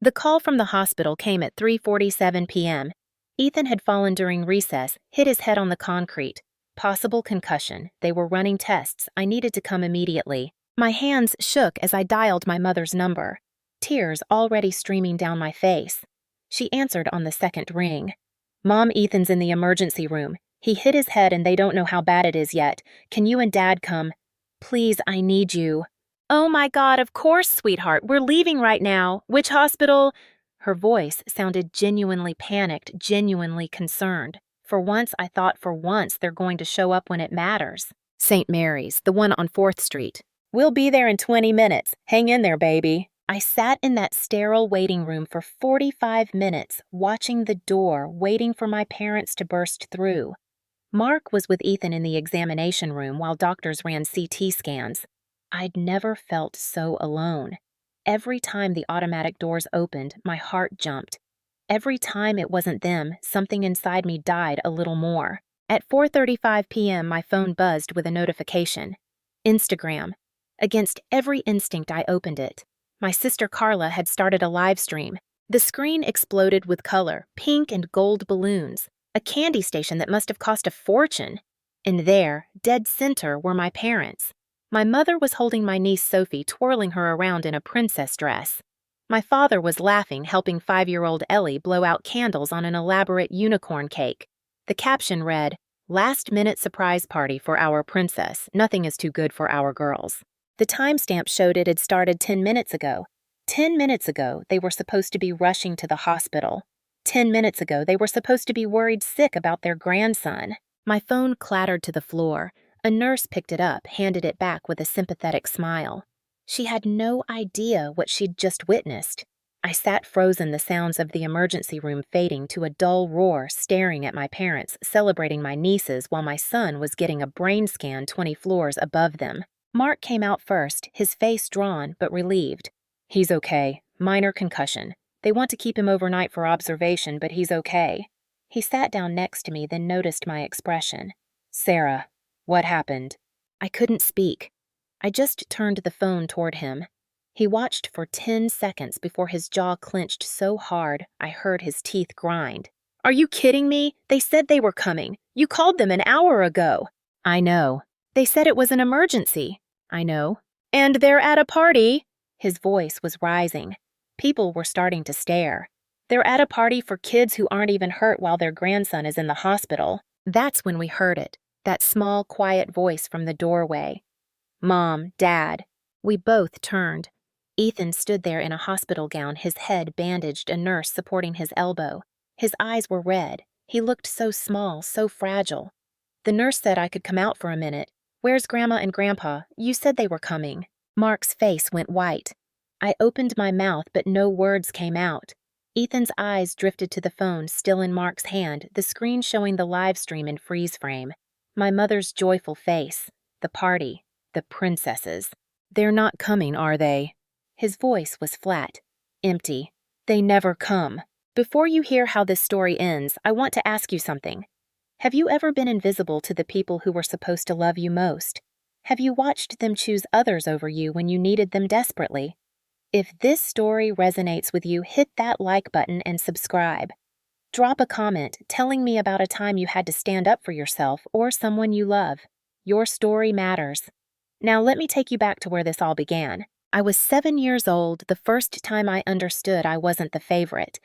The call from the hospital came at 3:47 p.m. Ethan had fallen during recess, hit his head on the concrete. Possible concussion. They were running tests. I needed to come immediately. My hands shook as I dialed my mother's number, tears already streaming down my face. She answered on the second ring. "Mom, Ethan's in the emergency room. He hit his head and they don't know how bad it is yet. Can you and Dad come? Please, I need you." "Oh my God, of course, sweetheart. We're leaving right now. Which hospital?" Her voice sounded genuinely panicked, genuinely concerned. For once, I thought they're going to show up when it matters. "St. Mary's, the one on 4th Street. We'll be there in 20 minutes. Hang in there, baby." I sat in that sterile waiting room for 45 minutes, watching the door, waiting for my parents to burst through. Mark was with Ethan in the examination room while doctors ran CT scans. I'd never felt so alone. Every time the automatic doors opened, my heart jumped. Every time it wasn't them, something inside me died a little more. At 4:35 p.m., my phone buzzed with a notification. Instagram. Against every instinct, I opened it. My sister Carla had started a live stream. The screen exploded with color, pink and gold balloons, a candy station that must have cost a fortune. And there, dead center, were my parents. My mother was holding my niece Sophie, twirling her around in a princess dress. My father was laughing, helping 5-year-old Ellie blow out candles on an elaborate unicorn cake. The caption read, "Last-minute surprise party for our princess. Nothing is too good for our girls." The timestamp showed it had started 10 minutes ago. 10 minutes ago, they were supposed to be rushing to the hospital. 10 minutes ago, they were supposed to be worried sick about their grandson. My phone clattered to the floor. A nurse picked it up, handed it back with a sympathetic smile. She had no idea what she'd just witnessed. I sat frozen, the sounds of the emergency room fading to a dull roar, staring at my parents, celebrating my nieces while my son was getting a brain scan 20 floors above them. Mark came out first, his face drawn but relieved. "He's okay. Minor concussion. They want to keep him overnight for observation, but he's okay." He sat down next to me, then noticed my expression. "Sarah, what happened?" I couldn't speak. I just turned the phone toward him. He watched for 10 seconds before his jaw clenched so hard I heard his teeth grind. "Are you kidding me? They said they were coming. You called them an hour ago." "I know. They said it was an emergency." "I know." "And they're at a party." His voice was rising. People were starting to stare. "They're at a party for kids who aren't even hurt while their grandson is in the hospital." That's when we heard it, that small, quiet voice from the doorway. "Mom, Dad." We both turned. Ethan stood there in a hospital gown, his head bandaged, a nurse supporting his elbow. His eyes were red. He looked so small, so fragile. The nurse said I could come out for a minute. "Where's Grandma and Grandpa? You said they were coming." Mark's face went white. I opened my mouth, but no words came out. Ethan's eyes drifted to the phone, still in Mark's hand, the screen showing the live stream in freeze frame. My mother's joyful face. The party. The princesses. "They're not coming, are they?" His voice was flat, empty. "They never come." Before you hear how this story ends, I want to ask you something. Have you ever been invisible to the people who were supposed to love you most? Have you watched them choose others over you when you needed them desperately? If this story resonates with you, hit that like button and subscribe. Drop a comment telling me about a time you had to stand up for yourself or someone you love. Your story matters. Now let me take you back to where this all began. I was 7 years old the first time I understood I wasn't the favorite.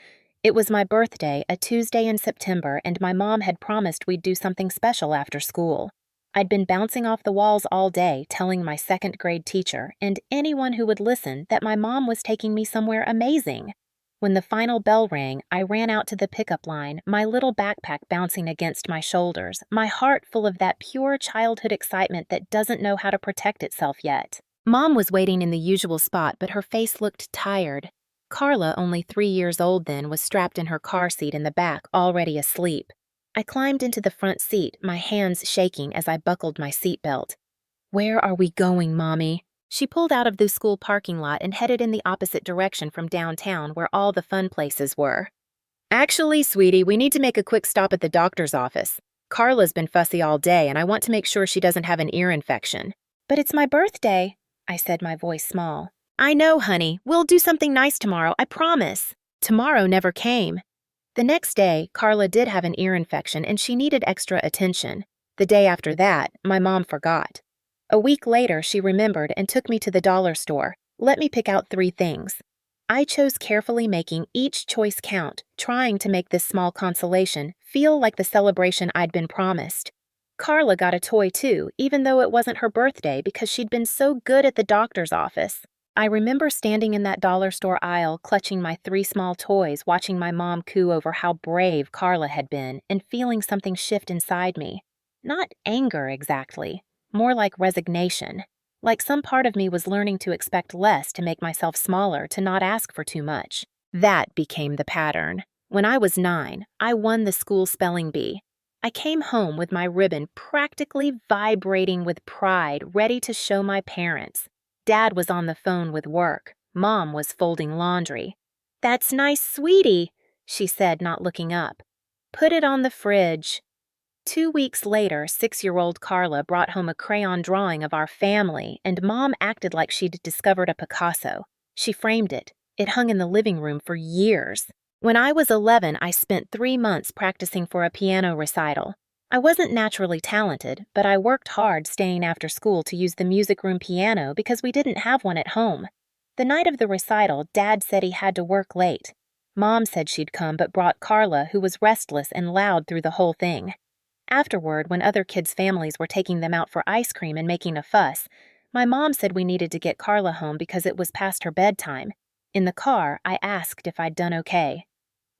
It was my birthday, a Tuesday in September, and my mom had promised we'd do something special after school. I'd been bouncing off the walls all day, telling my second-grade teacher, and anyone who would listen, that my mom was taking me somewhere amazing. When the final bell rang, I ran out to the pickup line, my little backpack bouncing against my shoulders, my heart full of that pure childhood excitement that doesn't know how to protect itself yet. Mom was waiting in the usual spot, but her face looked tired. Carla, only 3 years old then, was strapped in her car seat in the back, already asleep. I climbed into the front seat, my hands shaking as I buckled my seatbelt. "Where are we going, Mommy?" She pulled out of the school parking lot and headed in the opposite direction from downtown where all the fun places were. "Actually, sweetie, we need to make a quick stop at the doctor's office. Carla's been fussy all day and I want to make sure she doesn't have an ear infection." "But it's my birthday," I said, my voice small. I know, honey. We'll do something nice tomorrow, I promise. Tomorrow never came. The next day, Carla did have an ear infection and she needed extra attention. The day after that, my mom forgot. A week later, she remembered and took me to the dollar store. Let me pick out 3 things. I chose carefully, making each choice count, trying to make this small consolation feel like the celebration I'd been promised. Carla got a toy too, even though it wasn't her birthday because she'd been so good at the doctor's office. I remember standing in that dollar store aisle, clutching my 3 small toys, watching my mom coo over how brave Carla had been, and feeling something shift inside me. Not anger exactly, more like resignation. Like some part of me was learning to expect less, to make myself smaller, to not ask for too much. That became the pattern. When I was 9, I won the school spelling bee. I came home with my ribbon practically vibrating with pride, ready to show my parents. Dad was on the phone with work. Mom was folding laundry. "That's nice, sweetie," she said, not looking up. "Put it on the fridge." 2 weeks later, 6-year-old Carla brought home a crayon drawing of our family, and Mom acted like she'd discovered a Picasso. She framed it. It hung in the living room for years. When I was 11, I spent 3 months practicing for a piano recital. I wasn't naturally talented, but I worked hard staying after school to use the music room piano because we didn't have one at home. The night of the recital, Dad said he had to work late. Mom said she'd come but brought Carla, who was restless and loud through the whole thing. Afterward, when other kids' families were taking them out for ice cream and making a fuss, my mom said we needed to get Carla home because it was past her bedtime. In the car, I asked if I'd done okay.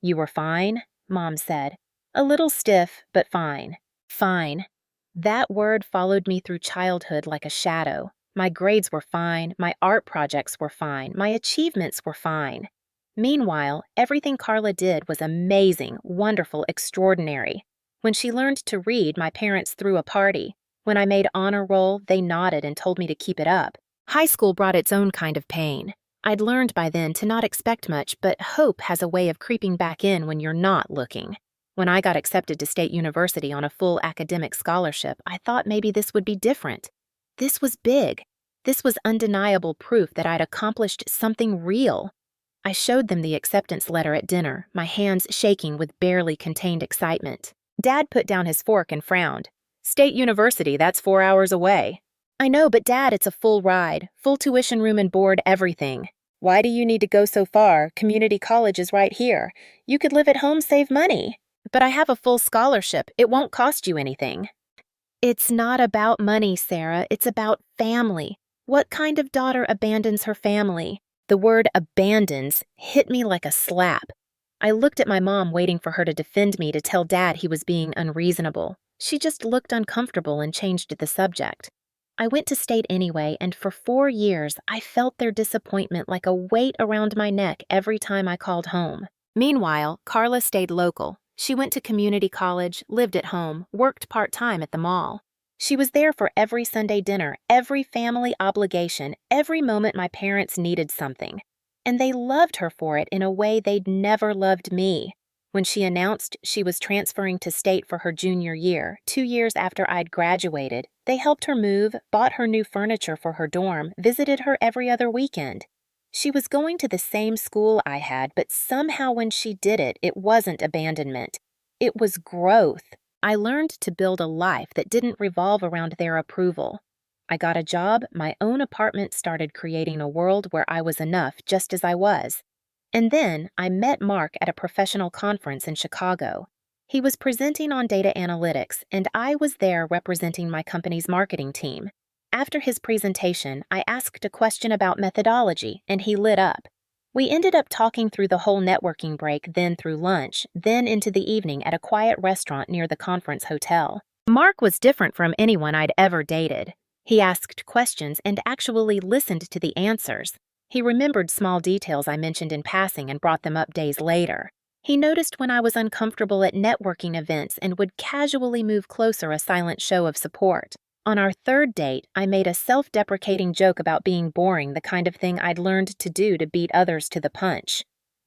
"You were fine?" Mom said. "A little stiff, but fine." Fine. That word followed me through childhood like a shadow. My grades were fine, my art projects were fine, my achievements were fine. Meanwhile, everything Carla did was amazing, wonderful, extraordinary. When she learned to read, my parents threw a party. When I made honor roll, they nodded and told me to keep it up. High school brought its own kind of pain. I'd learned by then to not expect much, but hope has a way of creeping back in when you're not looking. When I got accepted to State University on a full academic scholarship, I thought maybe this would be different. This was big. This was undeniable proof that I'd accomplished something real. I showed them the acceptance letter at dinner, my hands shaking with barely contained excitement. Dad put down his fork and frowned. "State University, that's 4 hours away." "I know, but Dad, it's a full ride, full tuition, room and board, everything." "Why do you need to go so far? Community college is right here. You could live at home, save money." "But I have a full scholarship. It won't cost you anything." It's not about money, Sarah. It's about family. What kind of daughter abandons her family? The word abandons hit me like a slap. I looked at my mom, waiting for her to defend me, to tell Dad he was being unreasonable. She just looked uncomfortable and changed the subject. I went to State anyway, and for 4 years, I felt their disappointment like a weight around my neck every time I called home. Meanwhile, Carla stayed local. She went to community college, lived at home, worked part-time at the mall. She was there for every Sunday dinner, every family obligation, every moment my parents needed something. And they loved her for it in a way they'd never loved me. When she announced she was transferring to State for her junior year, 2 years after I'd graduated, they helped her move, bought her new furniture for her dorm, visited her every other weekend. She was going to the same school I had, but somehow when she did it, it wasn't abandonment. It was growth. I learned to build a life that didn't revolve around their approval. I got a job, my own apartment, started creating a world where I was enough just as I was. And then I met Mark at a professional conference in Chicago. He was presenting on data analytics, and I was there representing my company's marketing team. After his presentation, I asked a question about methodology, and he lit up. We ended up talking through the whole networking break, then through lunch, then into the evening at a quiet restaurant near the conference hotel. Mark was different from anyone I'd ever dated. He asked questions and actually listened to the answers. He remembered small details I mentioned in passing and brought them up days later. He noticed when I was uncomfortable at networking events and would casually move closer, a silent show of support. On our 3rd date, I made a self-deprecating joke about being boring, the kind of thing I'd learned to do to beat others to the punch.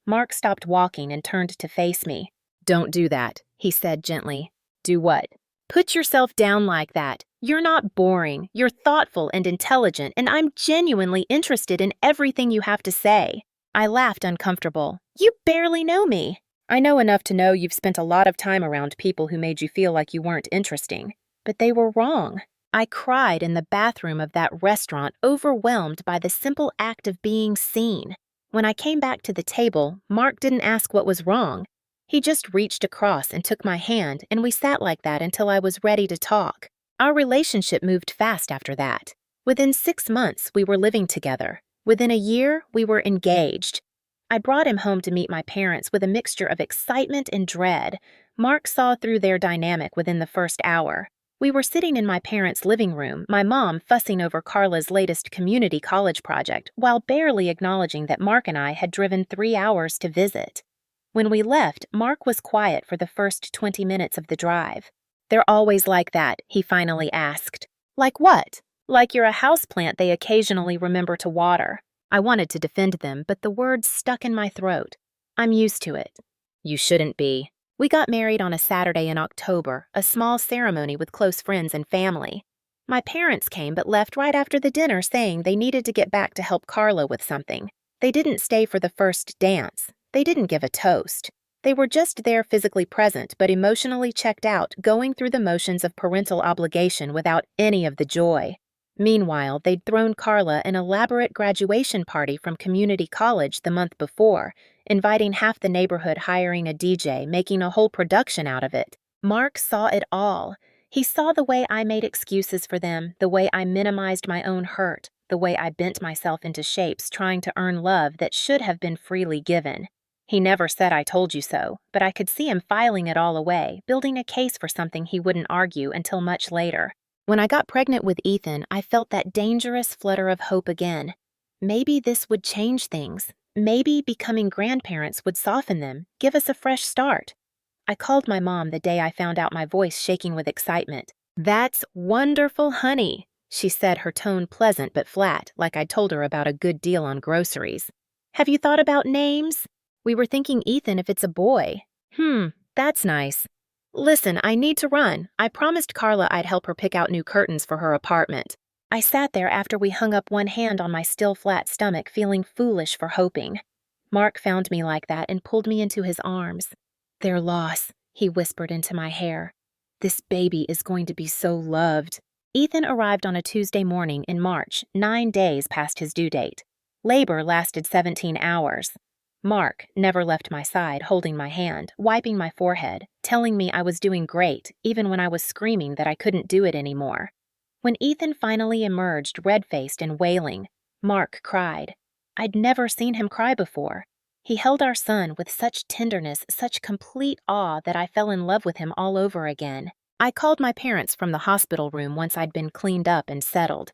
Mark stopped walking and turned to face me. "Don't do that," he said gently. "Do what?" "Put yourself down like that. You're not boring, you're thoughtful and intelligent, and I'm genuinely interested in everything you have to say. I laughed uncomfortable. You barely know me. I know enough to know you've spent a lot of time around people who made you feel like you weren't interesting. But they were wrong. I cried in the bathroom of that restaurant, overwhelmed by the simple act of being seen. When I came back to the table, Mark didn't ask what was wrong. He just reached across and took my hand, and we sat like that until I was ready to talk. Our relationship moved fast after that. Within 6 months, we were living together. Within a year, we were engaged. I brought him home to meet my parents with a mixture of excitement and dread. Mark saw through their dynamic within the first hour. We were sitting in my parents' living room, my mom fussing over Carla's latest community college project, while barely acknowledging that Mark and I had driven 3 hours to visit. When we left, Mark was quiet for the first 20 minutes of the drive. They're always like that, he finally asked. Like what? Like you're a houseplant they occasionally remember to water. I wanted to defend them, but the words stuck in my throat. I'm used to it. You shouldn't be. We got married on a Saturday in October, a small ceremony with close friends and family. My parents came but left right after the dinner saying they needed to get back to help Carla with something. They didn't stay for the first dance. They didn't give a toast. They were just there physically present but emotionally checked out, going through the motions of parental obligation without any of the joy. Meanwhile, they'd thrown Carla an elaborate graduation party from community college the month before, inviting half the neighborhood, hiring a DJ, making a whole production out of it. Mark saw it all. He saw the way I made excuses for them, the way I minimized my own hurt, the way I bent myself into shapes trying to earn love that should have been freely given. He never said I told you so, but I could see him filing it all away, building a case for something he wouldn't argue until much later. When I got pregnant with Ethan, I felt that dangerous flutter of hope again. Maybe this would change things. Maybe becoming grandparents would soften them, give us a fresh start. I called my mom the day I found out, my voice shaking with excitement. That's wonderful, honey, she said, her tone pleasant but flat, like I'd told her about a good deal on groceries. Have you thought about names? We were thinking Ethan if it's a boy. That's nice. Listen, I need to run. I promised Carla I'd help her pick out new curtains for her apartment. I sat there after we hung up one hand on my still flat stomach, feeling foolish for hoping. Mark found me like that and pulled me into his arms. Their loss, he whispered into my hair. This baby is going to be so loved. Ethan arrived on a Tuesday morning in March, 9 days past his due date. Labor lasted 17 hours. Mark never left my side, holding my hand, wiping my forehead, telling me I was doing great, even when I was screaming that I couldn't do it anymore. When Ethan finally emerged, red-faced and wailing, Mark cried. I'd never seen him cry before. He held our son with such tenderness, such complete awe that I fell in love with him all over again. I called my parents from the hospital room once I'd been cleaned up and settled.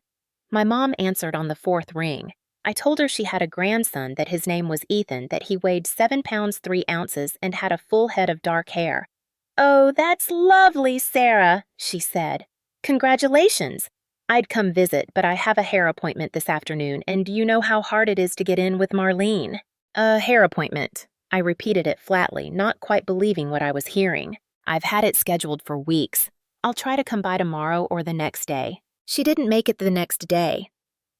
My mom answered on the 4th ring. I told her she had a grandson, that his name was Ethan, that he weighed 7 pounds 3 ounces and had a full head of dark hair. Oh, that's lovely, Sarah, she said. Congratulations. I'd come visit, but I have a hair appointment this afternoon, and you know how hard it is to get in with Marlene. A hair appointment. I repeated it flatly, not quite believing what I was hearing. I've had it scheduled for weeks. I'll try to come by tomorrow or the next day. She didn't make it the next day.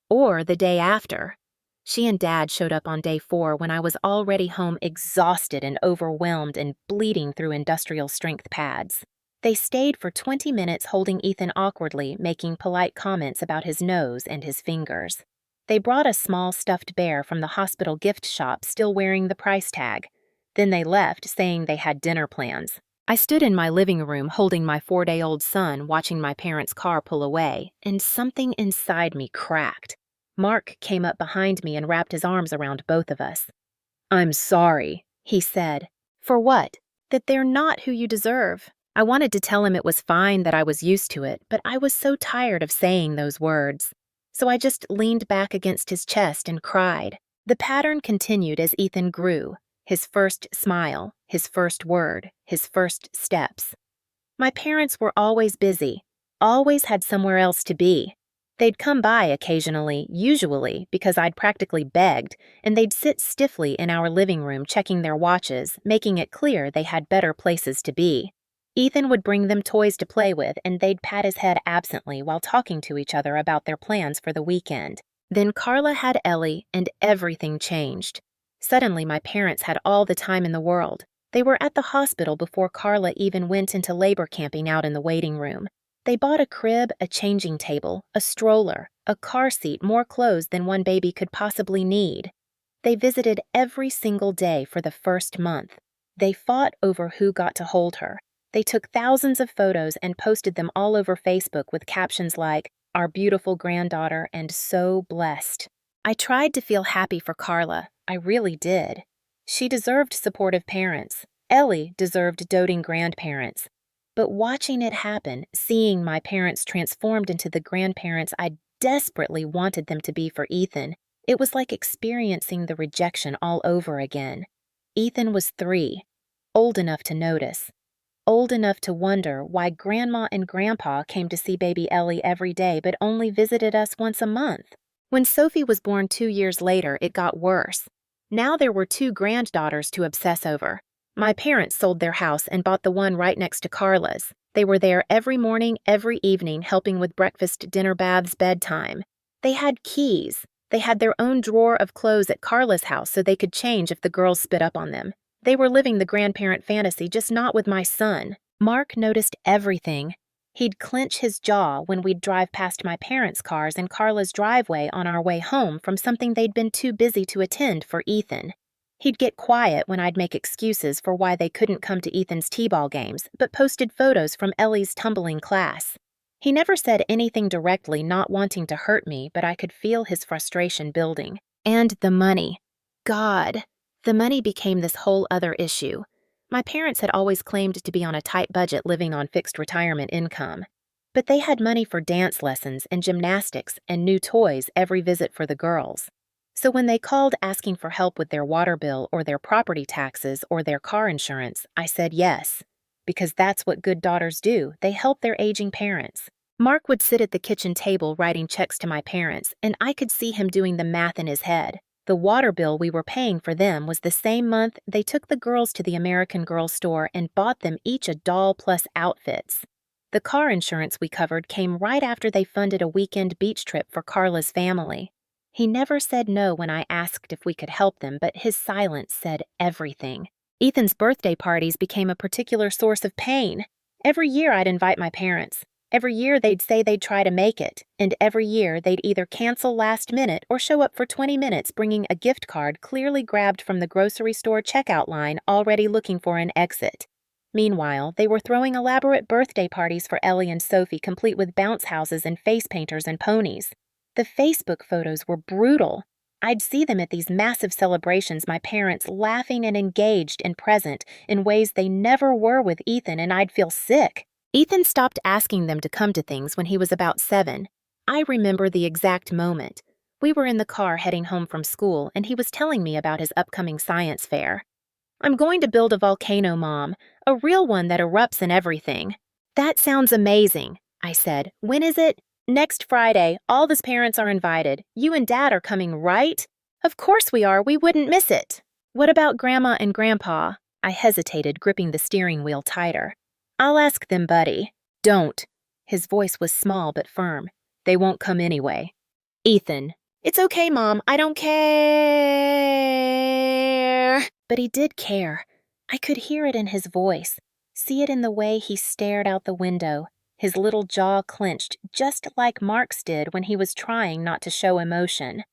Or the day after. She and Dad showed up on day 4 when I was already home, exhausted and overwhelmed and bleeding through industrial strength pads. They stayed for 20 minutes holding Ethan awkwardly, making polite comments about his nose and his fingers. They brought a small stuffed bear from the hospital gift shop, still wearing the price tag. Then they left, saying they had dinner plans. I stood in my living room holding my 4-day-old son, watching my parents' car pull away, and something inside me cracked. Mark came up behind me and wrapped his arms around both of us. I'm sorry, he said. For what? That they're not who you deserve. I wanted to tell him it was fine, that I was used to it, but I was so tired of saying those words. So I just leaned back against his chest and cried. The pattern continued as Ethan grew. His first smile, his first word, his first steps. My parents were always busy, always had somewhere else to be. They'd come by occasionally, usually because I'd practically begged, and they'd sit stiffly in our living room checking their watches, making it clear they had better places to be. Ethan would bring them toys to play with, and they'd pat his head absently while talking to each other about their plans for the weekend. Then Carla had Ellie, and everything changed. Suddenly, my parents had all the time in the world. They were at the hospital before Carla even went into labor camping out in the waiting room. They bought a crib, a changing table, a stroller, a car seat, more clothes than one baby could possibly need. They visited every single day for the first month. They fought over who got to hold her. They took thousands of photos and posted them all over Facebook with captions like, "Our beautiful granddaughter and so blessed." I tried to feel happy for Carla. I really did. She deserved supportive parents. Ellie deserved doting grandparents. But watching it happen, seeing my parents transformed into the grandparents I desperately wanted them to be for Ethan, it was like experiencing the rejection all over again. Ethan was 3, old enough to notice, old enough to wonder why Grandma and Grandpa came to see baby Ellie every day but only visited us once a month. When Sophie was born 2 years later, it got worse. Now there were 2 granddaughters to obsess over. My parents sold their house and bought the one right next to Carla's. They were there every morning, every evening, helping with breakfast, dinner, baths, bedtime. They had keys. They had their own drawer of clothes at Carla's house so they could change if the girls spit up on them. They were living the grandparent fantasy, just not with my son. Mark noticed everything. He'd clench his jaw when we'd drive past my parents' cars in Carla's driveway on our way home from something they'd been too busy to attend for Ethan. He'd get quiet when I'd make excuses for why they couldn't come to Ethan's t-ball games, but posted photos from Ellie's tumbling class. He never said anything directly, not wanting to hurt me, but I could feel his frustration building. And the money. God, the money became this whole other issue. My parents had always claimed to be on a tight budget living on fixed retirement income. But they had money for dance lessons and gymnastics and new toys every visit for the girls. So when they called asking for help with their water bill or their property taxes or their car insurance, I said yes. Because that's what good daughters do. They help their aging parents. Mark would sit at the kitchen table writing checks to my parents, and I could see him doing the math in his head. The water bill we were paying for them was the same month they took the girls to the American Girl store and bought them each a doll plus outfits. The car insurance we covered came right after they funded a weekend beach trip for Carla's family. He never said no when I asked if we could help them, but his silence said everything. Ethan's birthday parties became a particular source of pain. Every year I'd invite my parents. Every year they'd say they'd try to make it, and every year they'd either cancel last minute or show up for 20 minutes bringing a gift card clearly grabbed from the grocery store checkout line already looking for an exit. Meanwhile, they were throwing elaborate birthday parties for Ellie and Sophie complete with bounce houses and face painters and ponies. The Facebook photos were brutal. I'd see them at these massive celebrations, my parents laughing and engaged and present in ways they never were with Ethan, and I'd feel sick. Ethan stopped asking them to come to things when he was about 7. I remember the exact moment. We were in the car heading home from school, and he was telling me about his upcoming science fair. "I'm going to build a volcano, Mom, a real one that erupts and everything." "That sounds amazing," I said. "When is it?" "Next Friday. All the parents are invited. You and Dad are coming, right?" "Of course we are. We wouldn't miss it." "What about Grandma and Grandpa?" I hesitated, gripping the steering wheel tighter. "I'll ask them, buddy." "Don't." His voice was small but firm. "They won't come anyway." "Ethan." "It's okay, Mom. I don't care." But he did care. I could hear it in his voice, see it in the way he stared out the window, his little jaw clenched just like Mark's did when he was trying not to show emotion.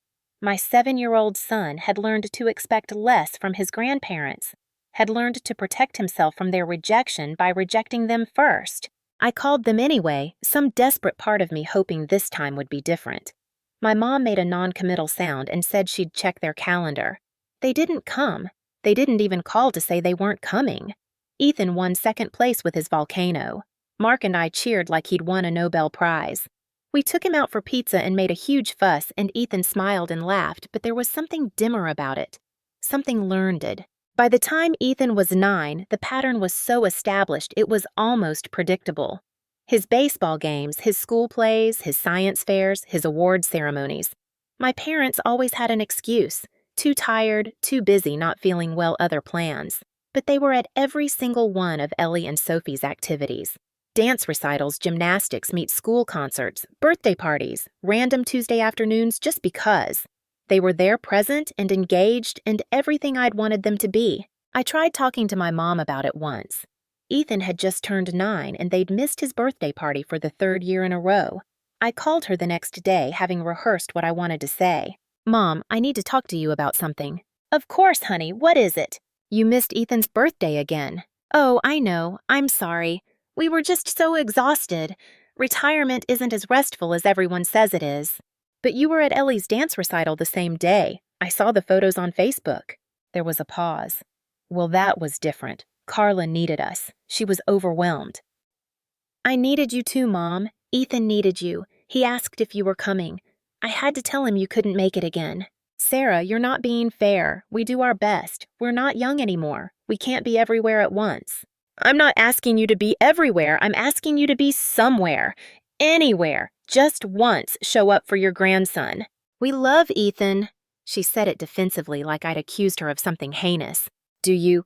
My 7-year-old son had learned to expect less from his grandparents, had learned to protect himself from their rejection by rejecting them first. I called them anyway, some desperate part of me hoping this time would be different. My mom made a non-committal sound and said she'd check their calendar. They didn't come. They didn't even call to say they weren't coming. Ethan won second place with his volcano. Mark and I cheered like he'd won a Nobel Prize. We took him out for pizza and made a huge fuss, and Ethan smiled and laughed, but there was something dimmer about it, something learned. By the time Ethan was 9, the pattern was so established it was almost predictable. His baseball games, his school plays, his science fairs, his award ceremonies. My parents always had an excuse. Too tired, too busy, not feeling well other plans. but they were at every single one of Ellie and Sophie's activities. Dance recitals, gymnastics, meet school concerts, birthday parties, random Tuesday afternoons just because. They were there present and engaged and everything I'd wanted them to be. I tried talking to my mom about it once. Ethan had just turned 9 and they'd missed his birthday party for the 3rd year in a row. I called her the next day, having rehearsed what I wanted to say. "Mom, I need to talk to you about something." "Of course, honey, what is it?" "You missed Ethan's birthday again." "Oh, I know. I'm sorry. We were just so exhausted. Retirement isn't as restful as everyone says it is." "But you were at Ellie's dance recital the same day. I saw the photos on Facebook." There was a pause. "Well, that was different. Carla needed us. She was overwhelmed." "I needed you too, Mom. Ethan needed you. He asked if you were coming. I had to tell him you couldn't make it again." "Sarah, you're not being fair. We do our best. We're not young anymore. We can't be everywhere at once." "I'm not asking you to be everywhere. I'm asking you to be somewhere. Anywhere. Just once show up for your grandson." "We love Ethan." She said it defensively, like I'd accused her of something heinous. "Do you?"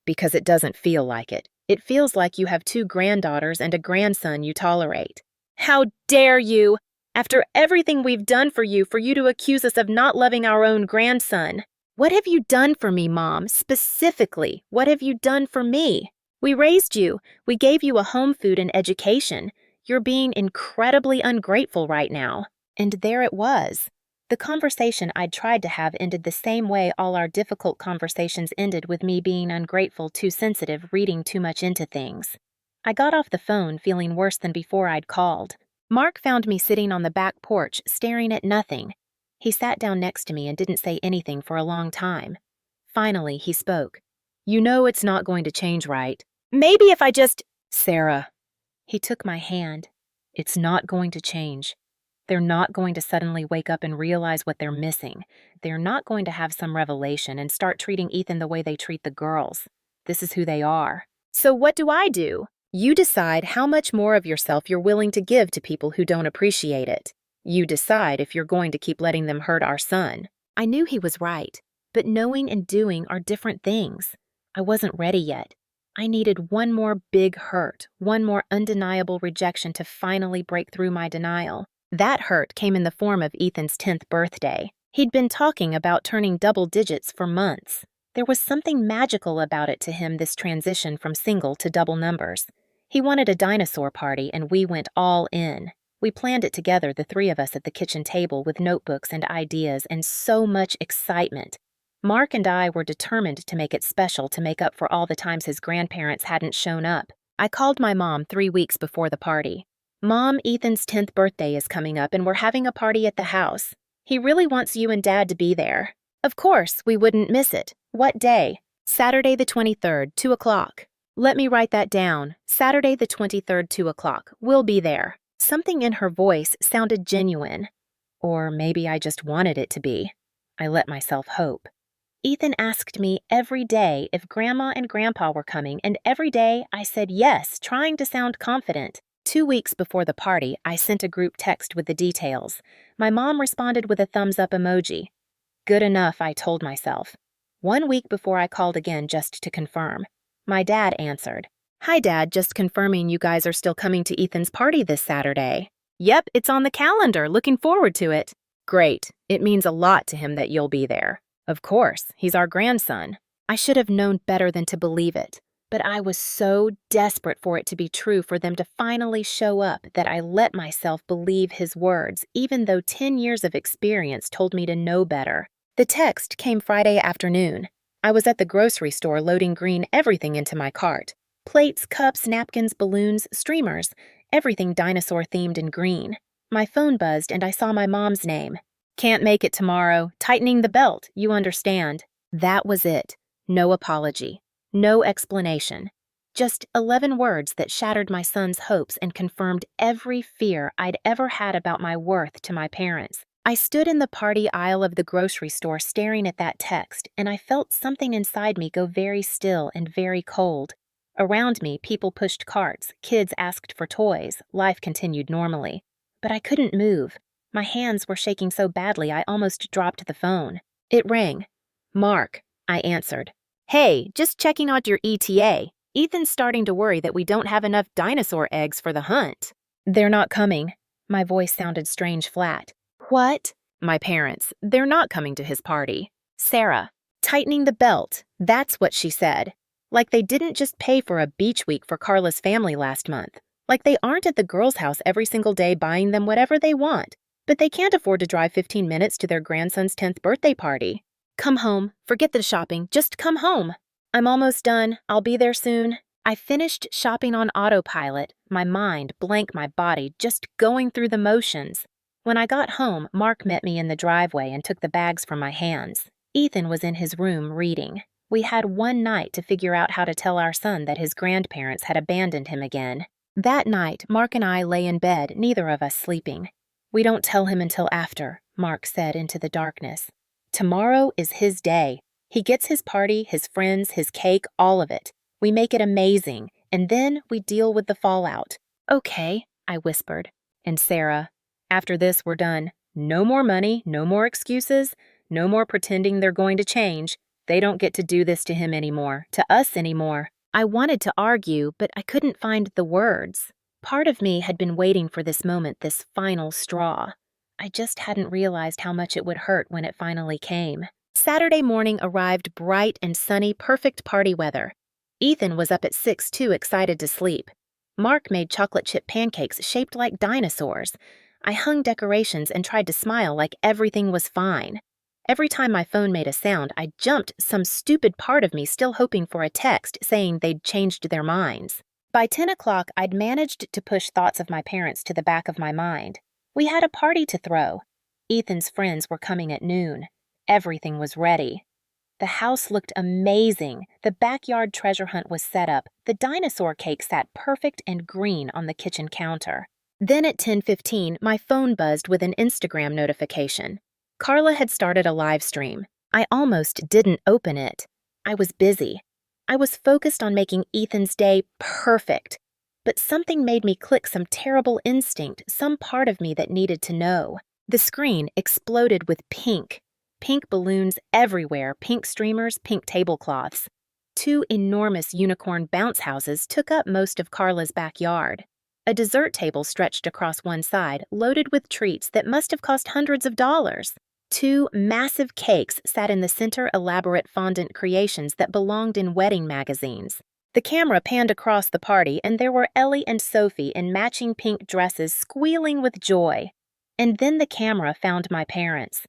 "Because it doesn't feel like it. It feels like you have 2 granddaughters and a grandson you tolerate." "How dare you! After everything we've done for you to accuse us of not loving our own grandson." "What have you done for me, Mom? Specifically, what have you done for me? We raised you. We gave you a home, food, and education. You're being incredibly ungrateful right now." And there it was. The conversation I'd tried to have ended the same way all our difficult conversations ended, with me being ungrateful, too sensitive, reading too much into things. I got off the phone feeling worse than before I'd called. Mark found me sitting on the back porch, staring at nothing. He sat down next to me and didn't say anything for a long time. Finally, he spoke. "You know it's not going to change, right?" "Maybe if I just—" "Sarah." He took my hand. "It's not going to change. They're not going to suddenly wake up and realize what they're missing. They're not going to have some revelation and start treating Ethan the way they treat the girls. This is who they are." "So what do I do?" "You decide how much more of yourself you're willing to give to people who don't appreciate it. You decide if you're going to keep letting them hurt our son." I knew he was right, but knowing and doing are different things. I wasn't ready yet. I needed one more big hurt, one more undeniable rejection to finally break through my denial. That hurt came in the form of Ethan's 10th birthday. He'd been talking about turning double digits for months. There was something magical about it to him, this transition from single to double numbers. He wanted a dinosaur party, and we went all in. We planned it together, the 3 of us at the kitchen table, with notebooks and ideas and so much excitement. Mark and I were determined to make it special, to make up for all the times his grandparents hadn't shown up. I called my mom 3 weeks before the party. "Mom, Ethan's 10th birthday is coming up and we're having a party at the house. He really wants you and Dad to be there." "Of course, we wouldn't miss it. What day?" "Saturday the 23rd, 2 o'clock. "Let me write that down. Saturday the 23rd, 2 o'clock. We'll be there." Something in her voice sounded genuine. Or maybe I just wanted it to be. I let myself hope. Ethan asked me every day if Grandma and Grandpa were coming, and every day I said yes, trying to sound confident. 2 weeks before the party, I sent a group text with the details. My mom responded with a thumbs-up emoji. Good enough, I told myself. 1 week before I called again just to confirm. My dad answered. "Hi, Dad, just confirming you guys are still coming to Ethan's party this Saturday." "Yep, it's on the calendar. Looking forward to it." "Great. It means a lot to him that you'll be there." "Of course. He's our grandson." I should have known better than to believe it, but I was so desperate for it to be true, for them to finally show up, that I let myself believe his words, even though 10 years of experience told me to know better. The text came Friday afternoon. I was at the grocery store loading green everything into my cart. Plates, cups, napkins, balloons, streamers, everything dinosaur-themed in green. My phone buzzed and I saw my mom's name. "Can't make it tomorrow. Tightening the belt, you understand." That was it. No apology. No explanation. Just 11 words that shattered my son's hopes and confirmed every fear I'd ever had about my worth to my parents. I stood in the party aisle of the grocery store staring at that text, and I felt something inside me go very still and very cold. Around me, people pushed carts, kids asked for toys, life continued normally. But I couldn't move. My hands were shaking so badly I almost dropped the phone. It rang. "Mark," I answered. Hey, just checking out your ETA. Ethan's starting to worry that we don't have enough dinosaur eggs for the hunt. They're not coming. My voice sounded strange flat. What? My parents. They're not coming to his party. Sarah. Tightening the belt. That's what she said. Like they didn't just pay for a beach week for Carla's family last month. Like they aren't at the girls' house every single day buying them whatever they want. But they can't afford to drive 15 minutes to their grandson's 10th birthday party. Come home. Forget the shopping. Just come home. I'm almost done. I'll be there soon. I finished shopping on autopilot, my mind blank, my body just going through the motions. When I got home, Mark met me in the driveway and took the bags from my hands. Ethan was in his room reading. We had one night to figure out how to tell our son that his grandparents had abandoned him again. That night, Mark and I lay in bed, neither of us sleeping. We don't tell him until after, Mark said into the darkness. Tomorrow is his day. He gets his party, his friends, his cake, all of it. We make it amazing, and then we deal with the fallout. Okay, I whispered. And Sarah, after this we're done. No more money, no more excuses, no more pretending they're going to change. They don't get to do this to him anymore, to us anymore. I wanted to argue, but I couldn't find the words. Part of me had been waiting for this moment, this final straw. I just hadn't realized how much it would hurt when it finally came. Saturday morning arrived bright and sunny, perfect party weather. Ethan was up at 6 too excited to sleep. Mark made chocolate chip pancakes shaped like dinosaurs. I hung decorations and tried to smile like everything was fine. Every time my phone made a sound, I jumped, some stupid part of me still hoping for a text saying they'd changed their minds. By 10 o'clock, I'd managed to push thoughts of my parents to the back of my mind. We had a party to throw. Ethan's friends were coming at noon. Everything was ready. The house looked amazing. The backyard treasure hunt was set up. The dinosaur cake sat perfect and green on the kitchen counter. Then at 10:15, my phone buzzed with an Instagram notification. Carla had started a live stream. I almost didn't open it. I was busy. I was focused on making Ethan's day perfect. But something made me click some terrible instinct, some part of me that needed to know. The screen exploded with pink. Pink balloons everywhere, pink streamers, pink tablecloths. 2 enormous unicorn bounce houses took up most of Carla's backyard. A dessert table stretched across one side, loaded with treats that must have cost hundreds of dollars. 2 massive cakes sat in the center, elaborate fondant creations that belonged in wedding magazines. The camera panned across the party, and there were Ellie and Sophie in matching pink dresses squealing with joy. And then the camera found my parents.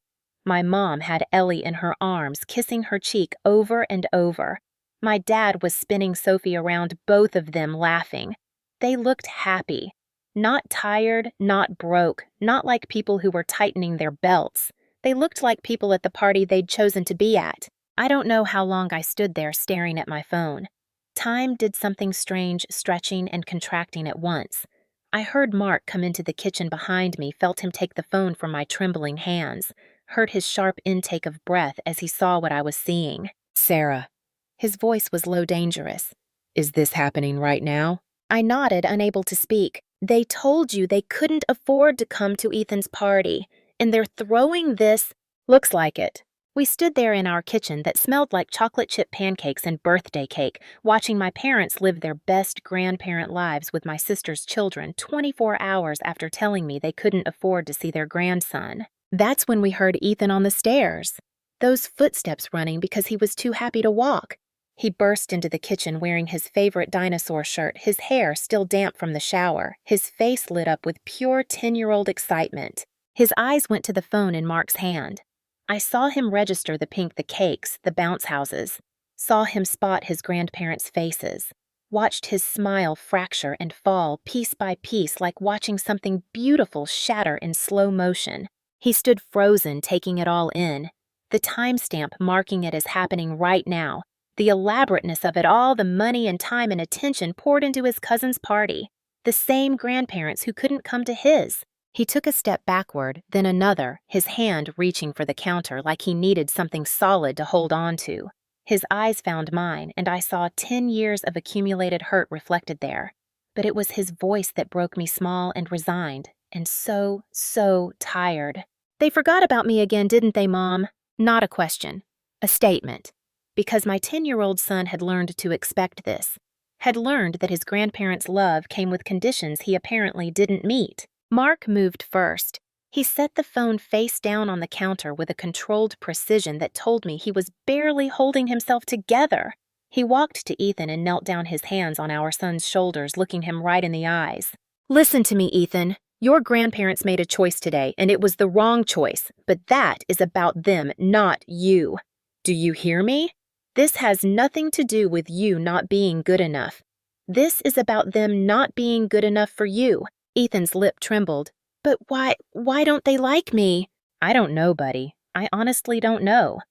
My mom had Ellie in her arms, kissing her cheek over and over. My dad was spinning Sophie around, both of them laughing. They looked happy. Not tired, not broke, not like people who were tightening their belts. They looked like people at the party they'd chosen to be at. I don't know how long I stood there staring at my phone. Time did something strange, stretching and contracting at once. I heard Mark come into the kitchen behind me, felt him take the phone from my trembling hands, heard his sharp intake of breath as he saw what I was seeing. Sarah. His voice was low, dangerous. Is this happening right now? I nodded, unable to speak. They told you they couldn't afford to come to Ethan's party, and they're throwing this. Looks like it. We stood there in our kitchen that smelled like chocolate chip pancakes and birthday cake, watching my parents live their best grandparent lives with my sister's children 24 hours after telling me they couldn't afford to see their grandson. That's when we heard Ethan on the stairs. Those footsteps running because he was too happy to walk. He burst into the kitchen wearing his favorite dinosaur shirt, his hair still damp from the shower, his face lit up with pure 10-year-old excitement. His eyes went to the phone in Mark's hand. I saw him register the pink, the cakes, the bounce houses. Saw him spot his grandparents' faces. Watched his smile fracture and fall piece by piece like watching something beautiful shatter in slow motion. He stood frozen, taking it all in. The timestamp marking it as happening right now. The elaborateness of it all, the money and time and attention poured into his cousin's party. The same grandparents who couldn't come to his. He took a step backward, then another, his hand reaching for the counter like he needed something solid to hold on to. His eyes found mine, and I saw 10 years of accumulated hurt reflected there. But it was his voice that broke me small and resigned, and so tired. They forgot about me again, didn't they, Mom? Not a question. A statement. Because my 10-year-old son had learned to expect this, had learned that his grandparents' love came with conditions he apparently didn't meet. Mark moved first. He set the phone face down on the counter with a controlled precision that told me he was barely holding himself together. He walked to Ethan and knelt down his hands on our son's shoulders, looking him right in the eyes. "Listen to me, Ethan. Your grandparents made a choice today, and it was the wrong choice, but that is about them, not you. Do you hear me? This has nothing to do with you not being good enough. This is about them not being good enough for you." Ethan's lip trembled. "But why don't they like me?" "I don't know, buddy. I honestly don't know.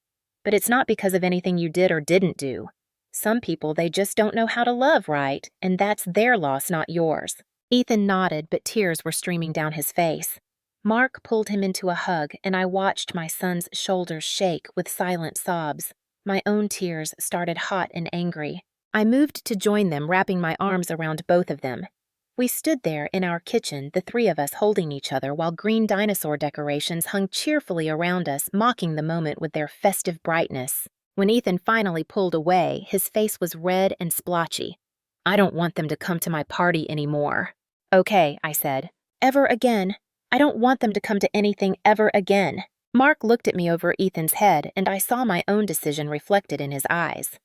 But it's not because of anything you did or didn't do. Some people, they just don't know how to love right, and that's their loss, not yours." Ethan nodded, but tears were streaming down his face. Mark pulled him into a hug, and I watched my son's shoulders shake with silent sobs. My own tears started hot and angry. I moved to join them, wrapping my arms around both of them. We stood there in our kitchen, the three of us holding each other, while green dinosaur decorations hung cheerfully around us, mocking the moment with their festive brightness. When Ethan finally pulled away, his face was red and splotchy. "I don't want them to come to my party anymore." "Okay," I said. "Ever again. I don't want them to come to anything ever again." Mark looked at me over Ethan's head, and I saw my own decision reflected in his eyes.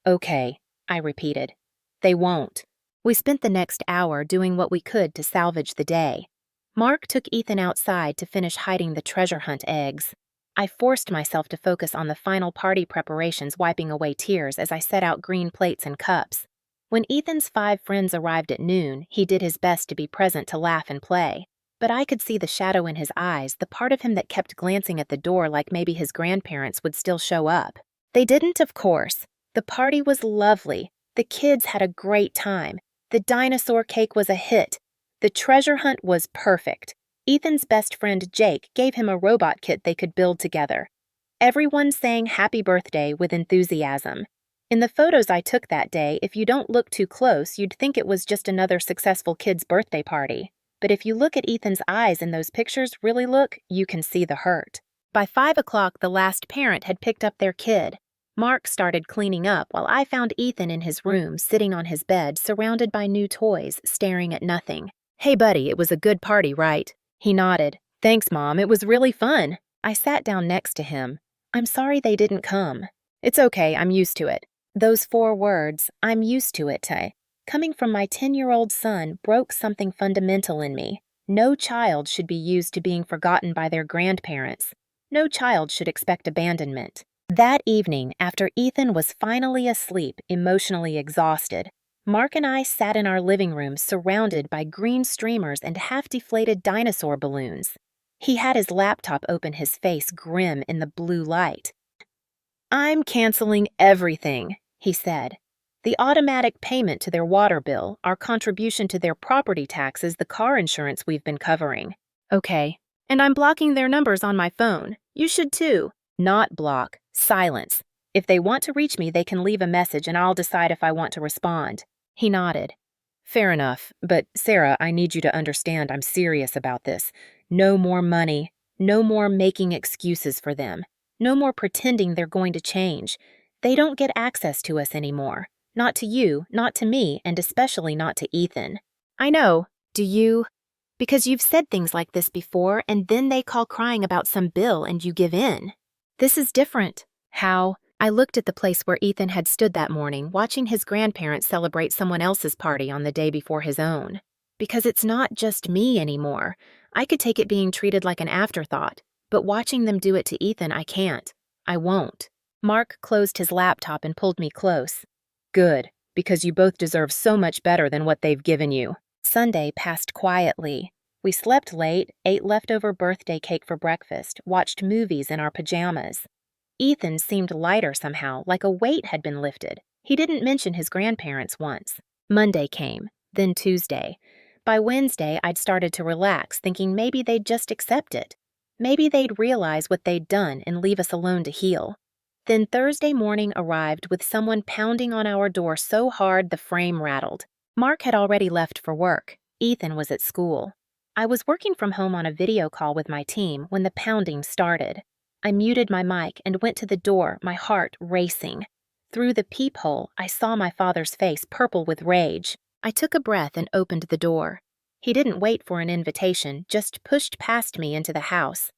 "Okay," I repeated. "They won't." We spent the next hour doing what we could to salvage the day. Mark took Ethan outside to finish hiding the treasure hunt eggs. I forced myself to focus on the final party preparations, wiping away tears as I set out green plates and cups. When Ethan's 5 friends arrived at noon, he did his best to be present to laugh and play. But I could see the shadow in his eyes, the part of him that kept glancing at the door like maybe his grandparents would still show up. They didn't, of course. The party was lovely. The kids had a great time. The dinosaur cake was a hit. The treasure hunt was perfect. Ethan's best friend Jake gave him a robot kit they could build together. Everyone sang happy birthday with enthusiasm. In the photos I took that day, if you don't look too close, you'd think it was just another successful kid's birthday party. But if you look at Ethan's eyes in those pictures, really look, you can see the hurt. By 5 o'clock, the last parent had picked up their kid. Mark started cleaning up while I found Ethan in his room, sitting on his bed, surrounded by new toys, staring at nothing. "Hey, buddy, it was a good party, right?" He nodded. "Thanks, Mom, it was really fun." I sat down next to him. "I'm sorry they didn't come." "It's okay, I'm used to it." Those 4 words, "I'm used to it," coming from my 10-year-old son, broke something fundamental in me. No child should be used to being forgotten by their grandparents. No child should expect abandonment. That evening, after Ethan was finally asleep, emotionally exhausted, Mark and I sat in our living room surrounded by green streamers and half-deflated dinosaur balloons. He had his laptop open, his face grim in the blue light. "I'm canceling everything," he said. "The automatic payment to their water bill, our contribution to their property taxes, the car insurance we've been covering." "Okay. And I'm blocking their numbers on my phone. You should too." "Not block. Silence. If they want to reach me, they can leave a message and I'll decide if I want to respond." He nodded. "Fair enough. But Sarah, I need you to understand I'm serious about this. No more money. No more making excuses for them. No more pretending they're going to change. They don't get access to us anymore. Not to you, not to me, and especially not to Ethan." "I know. Do you? Because you've said things like this before, and then they call crying about some bill and you give in. This is different." "How?" I looked at the place where Ethan had stood that morning, watching his grandparents celebrate someone else's party on the day before his own. "Because it's not just me anymore. I could take it being treated like an afterthought, but watching them do it to Ethan, I can't. I won't." Mark closed his laptop and pulled me close. "Good, because you both deserve so much better than what they've given you." Sunday passed quietly. We slept late, ate leftover birthday cake for breakfast, watched movies in our pajamas. Ethan seemed lighter somehow, like a weight had been lifted. He didn't mention his grandparents once. Monday came, then Tuesday. By Wednesday, I'd started to relax, thinking maybe they'd just accept it. Maybe they'd realize what they'd done and leave us alone to heal. Then Thursday morning arrived with someone pounding on our door so hard the frame rattled. Mark had already left for work. Ethan was at school. I was working from home on a video call with my team when the pounding started. I muted my mic and went to the door, my heart racing. Through the peephole, I saw my father's face purple with rage. I took a breath and opened the door. He didn't wait for an invitation, just pushed past me into the house.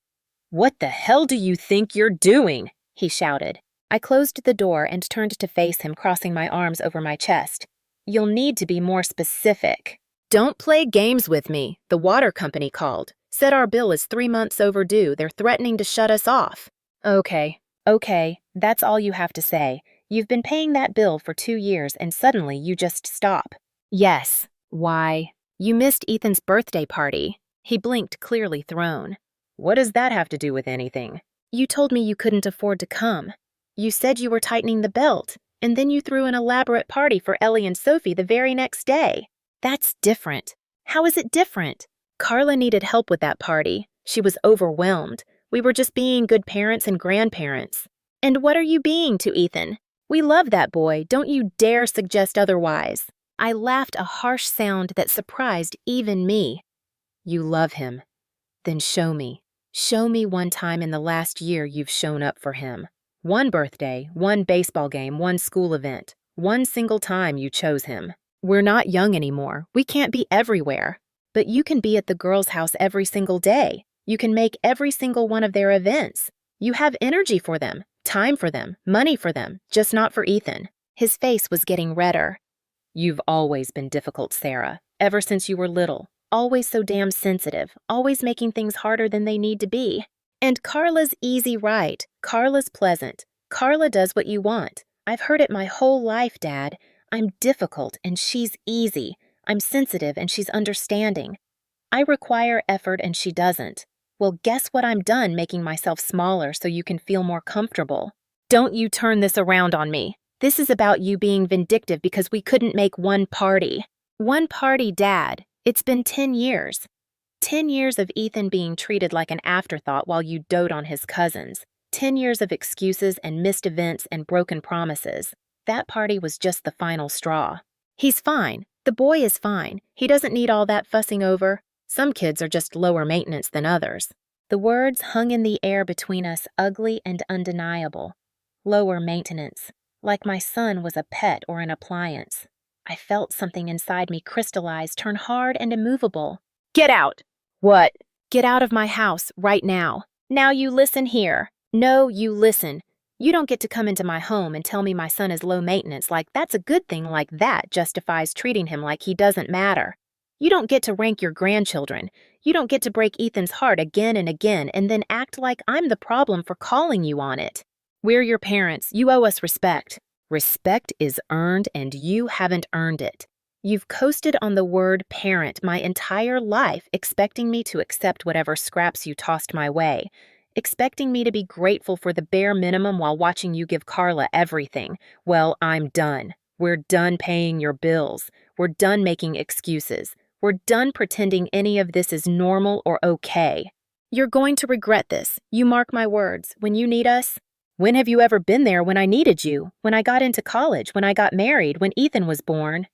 "What the hell do you think you're doing?" he shouted. I closed the door and turned to face him, crossing my arms over my chest. "You'll need to be more specific." "Don't play games with me. The water company called. Said our bill is 3 months overdue. They're threatening to shut us off." Okay, that's all you have to say. You've been paying that bill for 2 years and suddenly you just stop. Yes. Why? You missed Ethan's birthday party. He blinked, clearly thrown. What does that have to do with anything? You told me you couldn't afford to come. You said you were tightening the belt, and then you threw an elaborate party for Ellie and Sophie the very next day. That's different. How is it different? Carla needed help with that party. She was overwhelmed. We were just being good parents and grandparents. And what are you being to Ethan? We love that boy. Don't you dare suggest otherwise. I laughed, a harsh sound that surprised even me. You love him. Then show me. Show me one time in the last year you've shown up for him. One birthday, one baseball game, one school event. One single time you chose him. We're not young anymore. We can't be everywhere. But you can be at the girls' house every single day. You can make every single one of their events. You have energy for them, time for them, money for them, just not for Ethan. His face was getting redder. You've always been difficult, Sarah, ever since you were little. Always so damn sensitive, always making things harder than they need to be. And Carla's easy right. Carla's pleasant. Carla does what you want. I've heard it my whole life, Dad. I'm difficult and she's easy. I'm sensitive and she's understanding. I require effort and she doesn't. Well, guess what I'm done making myself smaller so you can feel more comfortable. Don't you turn this around on me. This is about you being vindictive because we couldn't make one party. One party, Dad. It's been 10 years. 10 years of Ethan being treated like an afterthought while you dote on his cousins. 10 years of excuses and missed events and broken promises. That party was just the final straw. He's fine. The boy is fine. He doesn't need all that fussing over. Some kids are just lower maintenance than others. The words hung in the air between us, ugly and undeniable. Lower maintenance. Like my son was a pet or an appliance. I felt something inside me crystallize, turn hard and immovable. Get out! What? Get out of my house right now. Now you listen here. No, you listen. You don't get to come into my home and tell me my son is low maintenance like that's a good thing like that justifies treating him like he doesn't matter. You don't get to rank your grandchildren. You don't get to break Ethan's heart again and then act like I'm the problem for calling you on it. We're your parents. You owe us respect. Respect is earned and you haven't earned it. You've coasted on the word parent my entire life, expecting me to accept whatever scraps you tossed my way, expecting me to be grateful for the bare minimum while watching you give Carla everything. Well, I'm done. We're done paying your bills. We're done making excuses. We're done pretending any of this is normal or okay. You're going to regret this. You mark my words. When you need us. When have you ever been there when I needed you? When I got into college, when I got married, when Ethan was born?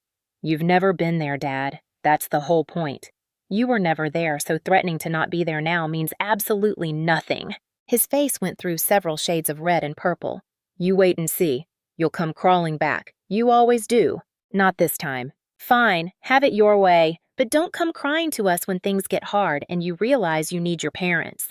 You've never been there, Dad. That's the whole point. You were never there, so threatening to not be there now means absolutely nothing. His face went through several shades of red and purple. You wait and see. You'll come crawling back. You always do. Not this time. Fine, have it your way, but don't come crying to us when things get hard and you realize you need your parents.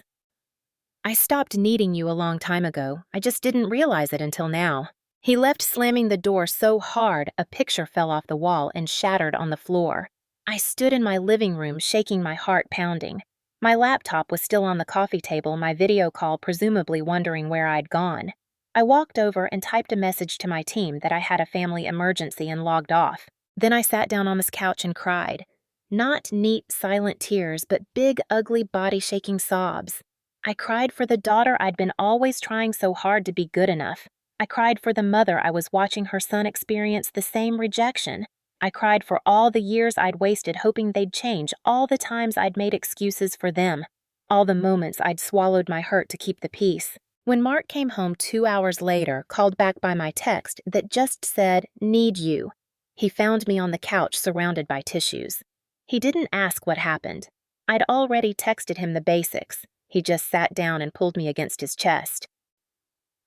I stopped needing you a long time ago. I just didn't realize it until now. He left, slamming the door so hard a picture fell off the wall and shattered on the floor. I stood in my living room, shaking, my heart pounding. My laptop was still on the coffee table, my video call presumably wondering where I'd gone. I walked over and typed a message to my team that I had a family emergency and logged off. Then I sat down on this couch and cried. Not neat, silent tears, but big, ugly, body-shaking sobs. I cried for the daughter I'd been always trying so hard to be good enough. I cried for the mother I was watching her son experience the same rejection. I cried for all the years I'd wasted hoping they'd change, all the times I'd made excuses for them, all the moments I'd swallowed my hurt to keep the peace. When Mark came home 2 hours later, called back by my text that just said, "Need you," he found me on the couch surrounded by tissues. He didn't ask what happened. I'd already texted him the basics. He just sat down and pulled me against his chest.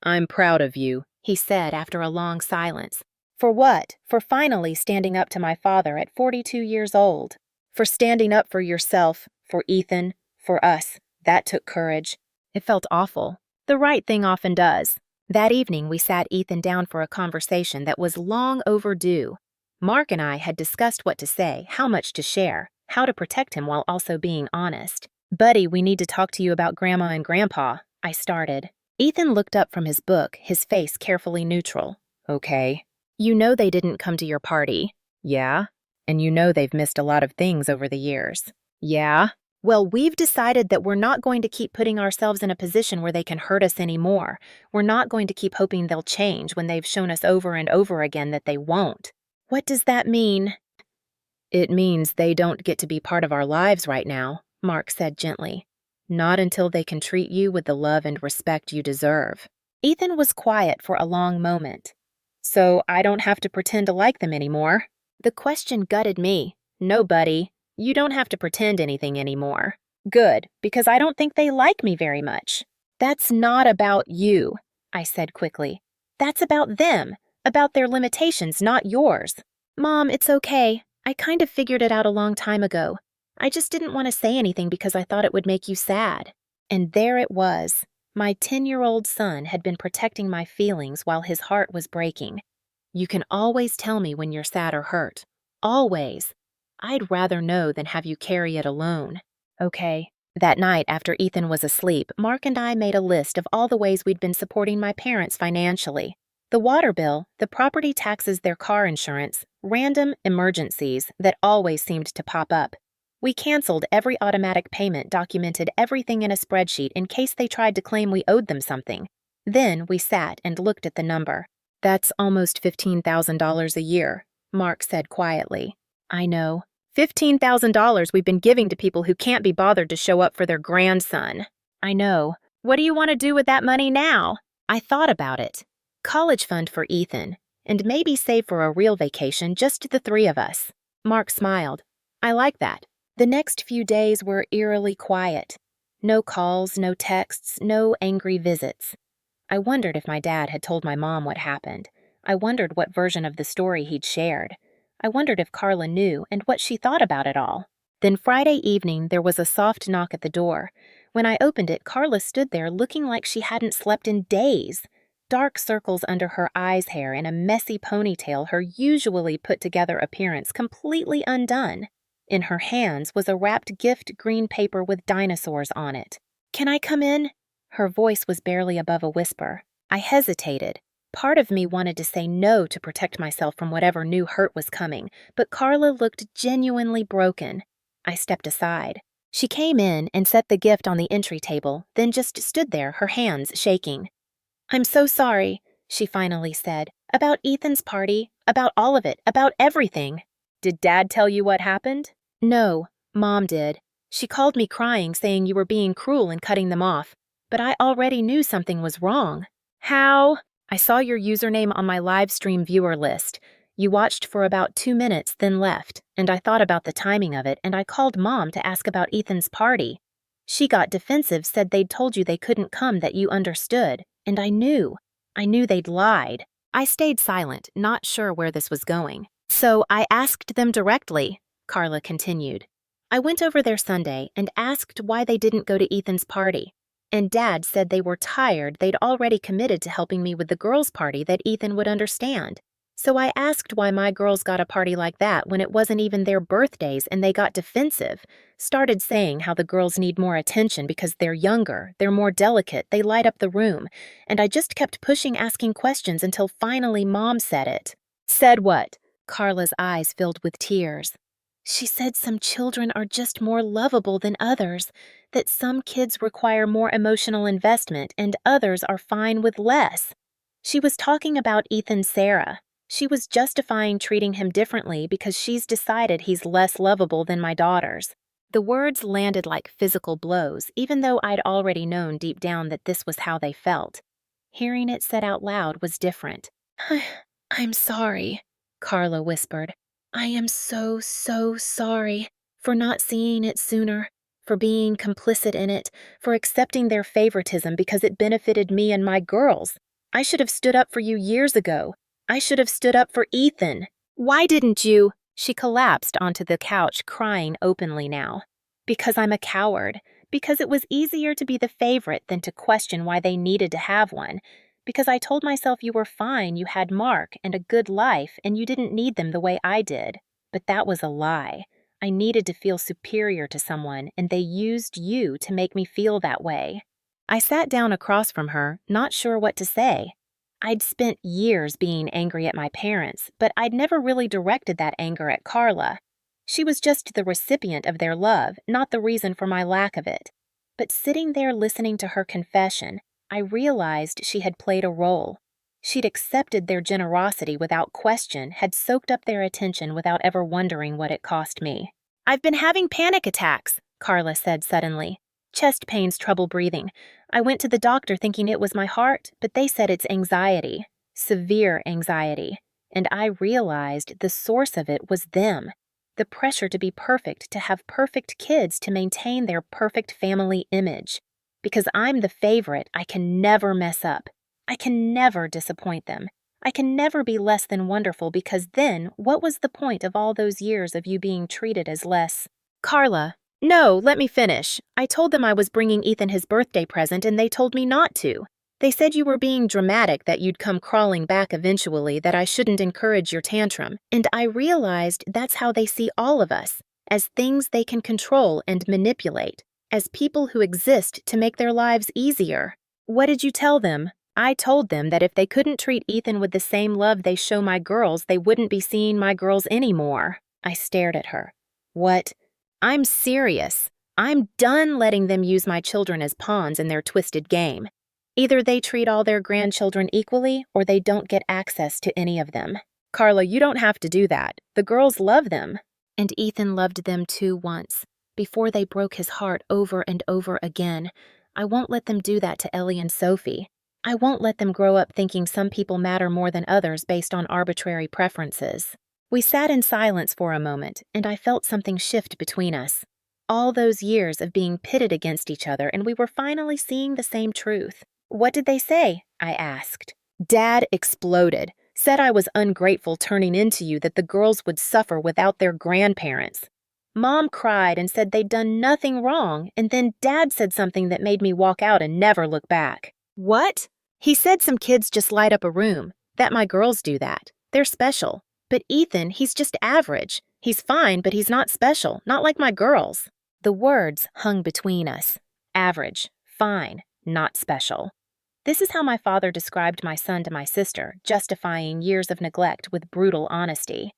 "I'm proud of you," he said after a long silence. For what? For finally standing up to my father at 42 years old. For standing up for yourself, for Ethan, for us. That took courage. It felt awful. The right thing often does. That evening, we sat Ethan down for a conversation that was long overdue. Mark and I had discussed what to say, how much to share, how to protect him while also being honest. Buddy, we need to talk to you about Grandma and Grandpa, I started. Ethan looked up from his book, his face carefully neutral. Okay. You know they didn't come to your party. Yeah. And you know they've missed a lot of things over the years. Yeah. Well, we've decided that we're not going to keep putting ourselves in a position where they can hurt us anymore. We're not going to keep hoping they'll change when they've shown us over and over again that they won't. What does that mean? It means they don't get to be part of our lives right now, Mark said gently. Not until they can treat you with the love and respect you deserve. Ethan was quiet for a long moment. So I don't have to pretend to like them anymore? The question gutted me. No, buddy. You don't have to pretend anything anymore. Good, because I don't think they like me very much. That's not about you, I said quickly. That's about them, about their limitations, not yours. Mom, it's okay. I kind of figured it out a long time ago. I just didn't want to say anything because I thought it would make you sad. And there it was. My 10-year-old son had been protecting my feelings while his heart was breaking. You can always tell me when you're sad or hurt. Always. I'd rather know than have you carry it alone. Okay. That night, after Ethan was asleep, Mark and I made a list of all the ways we'd been supporting my parents financially. The water bill, the property taxes, their car insurance, random emergencies that always seemed to pop up. We canceled every automatic payment, documented everything in a spreadsheet in case they tried to claim we owed them something. Then we sat and looked at the number. That's almost $15,000 a year, Mark said quietly. I know. $15,000 we've been giving to people who can't be bothered to show up for their grandson. I know. What do you want to do with that money now? I thought about it. College fund for Ethan, and maybe save for a real vacation, just the three of us. Mark smiled. I like that. The next few days were eerily quiet. No calls, no texts, no angry visits. I wondered if my dad had told my mom what happened. I wondered what version of the story he'd shared. I wondered if Carla knew and what she thought about it all. Then Friday evening, there was a soft knock at the door. When I opened it, Carla stood there looking like she hadn't slept in days. Dark circles under her eyes' hair and a messy ponytail, her usually put-together appearance completely undone. In her hands was a wrapped gift green paper with dinosaurs on it. Can I come in? Her voice was barely above a whisper. I hesitated. Part of me wanted to say no to protect myself from whatever new hurt was coming, but Carla looked genuinely broken. I stepped aside. She came in and set the gift on the entry table, then just stood there, her hands shaking. I'm so sorry, she finally said. About Ethan's party, about all of it, about everything. Did Dad tell you what happened? No, Mom did. She called me crying, saying you were being cruel and cutting them off. But I already knew something was wrong. How? I saw your username on my Livestream viewer list. You watched for about 2 minutes, then left, and I thought about the timing of it, and I called Mom to ask about Ethan's party. She got defensive, said they'd told you they couldn't come, that you understood, and I knew. I knew they'd lied. I stayed silent, not sure where this was going. So I asked them directly, Carla continued. I went over there Sunday and asked why they didn't go to Ethan's party. And Dad said they were tired, they'd already committed to helping me with the girls' party that Ethan would understand. So I asked why my girls got a party like that when it wasn't even their birthdays, and they got defensive. Started saying how the girls need more attention because they're younger, they're more delicate, they light up the room. And I just kept pushing, asking questions until finally Mom said it. Said what? Carla's eyes filled with tears. She said some children are just more lovable than others, that some kids require more emotional investment and others are fine with less. She was talking about Ethan Sarah. She was justifying treating him differently because she's decided he's less lovable than my daughters. The words landed like physical blows, even though I'd already known deep down that this was how they felt. Hearing it said out loud was different. I'm sorry, Carla whispered. I am so sorry for not seeing it sooner, for being complicit in it, for accepting their favoritism because it benefited me and my girls. I should have stood up for you years ago. I should have stood up for Ethan. Why didn't you? She collapsed onto the couch, crying openly now. Because I'm a coward. Because it was easier to be the favorite than to question why they needed to have one. Because I told myself you were fine, you had Mark and a good life, and you didn't need them the way I did. But that was a lie. I needed to feel superior to someone, and they used you to make me feel that way. I sat down across from her, not sure what to say. I'd spent years being angry at my parents, but I'd never really directed that anger at Carla. She was just the recipient of their love, not the reason for my lack of it. But sitting there listening to her confession, I realized she had played a role. She'd accepted their generosity without question, had soaked up their attention without ever wondering what it cost me. I've been having panic attacks, Carla said suddenly. Chest pains, trouble breathing. I went to the doctor thinking it was my heart, but they said it's anxiety. Severe anxiety. And I realized the source of it was them. The pressure to be perfect, to have perfect kids, to maintain their perfect family image. Because I'm the favorite, I can never mess up. I can never disappoint them. I can never be less than wonderful because then, what was the point of all those years of you being treated as less? Carla. No, let me finish. I told them I was bringing Ethan his birthday present and they told me not to. They said you were being dramatic, that you'd come crawling back eventually, that I shouldn't encourage your tantrum. And I realized that's how they see all of us, as things they can control and manipulate, as people who exist to make their lives easier. What did you tell them? I told them that if they couldn't treat Ethan with the same love they show my girls, they wouldn't be seeing my girls anymore. I stared at her. What? I'm serious. I'm done letting them use my children as pawns in their twisted game. Either they treat all their grandchildren equally, or they don't get access to any of them. Carla, you don't have to do that. The girls love them. And Ethan loved them too once, before they broke his heart over and over again. I won't let them do that to Ellie and Sophie. I won't let them grow up thinking some people matter more than others based on arbitrary preferences. We sat in silence for a moment, and I felt something shift between us. All those years of being pitted against each other, and we were finally seeing the same truth. What did they say? I asked. Dad exploded, said I was ungrateful turning into you, that the girls would suffer without their grandparents. Mom cried and said they'd done nothing wrong, and then Dad said something that made me walk out and never look back. What? He said some kids just light up a room, that my girls do that. They're special. But Ethan, he's just average. He's fine, but he's not special, not like my girls. The words hung between us. Average, fine, not special. This is how my father described my son to my sister, justifying years of neglect with brutal honesty.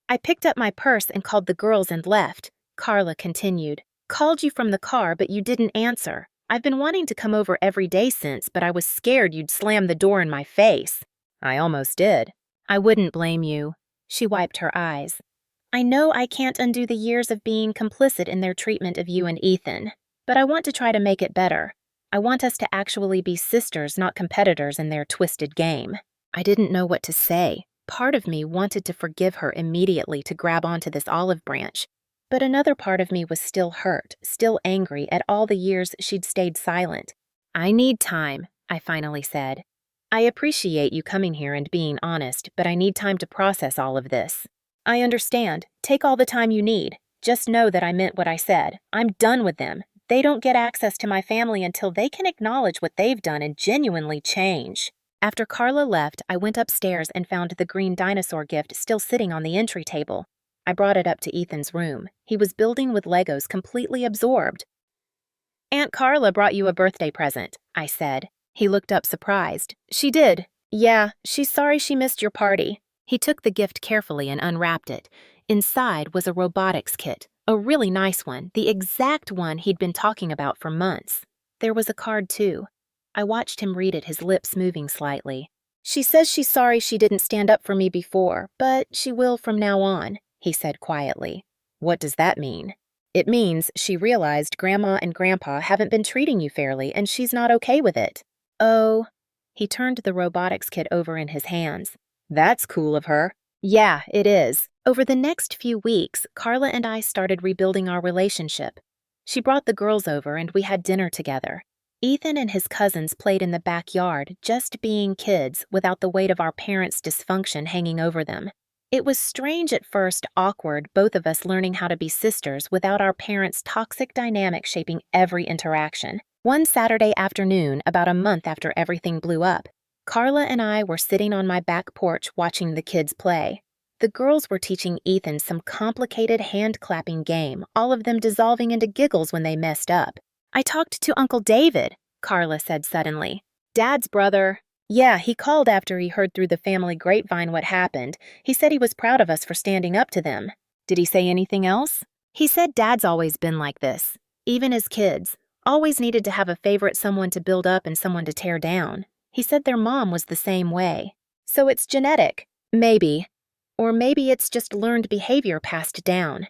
I picked up my purse and called the girls and left. Carla continued. Called you from the car, but you didn't answer. I've been wanting to come over every day since, but I was scared you'd slam the door in my face. I almost did. I wouldn't blame you. She wiped her eyes. I know I can't undo the years of being complicit in their treatment of you and Ethan, but I want to try to make it better. I want us to actually be sisters, not competitors in their twisted game. I didn't know what to say. Part of me wanted to forgive her immediately, to grab onto this olive branch. But another part of me was still hurt, still angry at all the years she'd stayed silent. I need time, I finally said. I appreciate you coming here and being honest, but I need time to process all of this. I understand. Take all the time you need. Just know that I meant what I said. I'm done with them. They don't get access to my family until they can acknowledge what they've done and genuinely change. After Carla left, I went upstairs and found the green dinosaur gift still sitting on the entry table. I brought it up to Ethan's room. He was building with Legos, completely absorbed. Aunt Carla brought you a birthday present, I said. He looked up surprised. She did. Yeah, she's sorry she missed your party. He took the gift carefully and unwrapped it. Inside was a robotics kit, a really nice one, the exact one he'd been talking about for months. There was a card, too. I watched him read it, his lips moving slightly. She says she's sorry she didn't stand up for me before, but she will from now on, he said quietly. What does that mean? It means she realized Grandma and Grandpa haven't been treating you fairly and she's not okay with it. Oh, he turned the robotics kit over in his hands. That's cool of her. Yeah, it is. Over the next few weeks, Carla and I started rebuilding our relationship. She brought the girls over and we had dinner together. Ethan and his cousins played in the backyard, just being kids without the weight of our parents' dysfunction hanging over them. It was strange at first, awkward, both of us learning how to be sisters without our parents' toxic dynamic shaping every interaction. One Saturday afternoon, about a month after everything blew up, Carla and I were sitting on my back porch watching the kids play. The girls were teaching Ethan some complicated hand-clapping game, all of them dissolving into giggles when they messed up. "I talked to Uncle David," Carla said suddenly. "Dad's brother." "Yeah, he called after he heard through the family grapevine what happened. He said he was proud of us for standing up to them." "Did he say anything else?" "He said Dad's always been like this, even as kids. Always needed to have a favorite, someone to build up and someone to tear down. He said their mom was the same way." "So it's genetic." "Maybe. Or maybe it's just learned behavior passed down."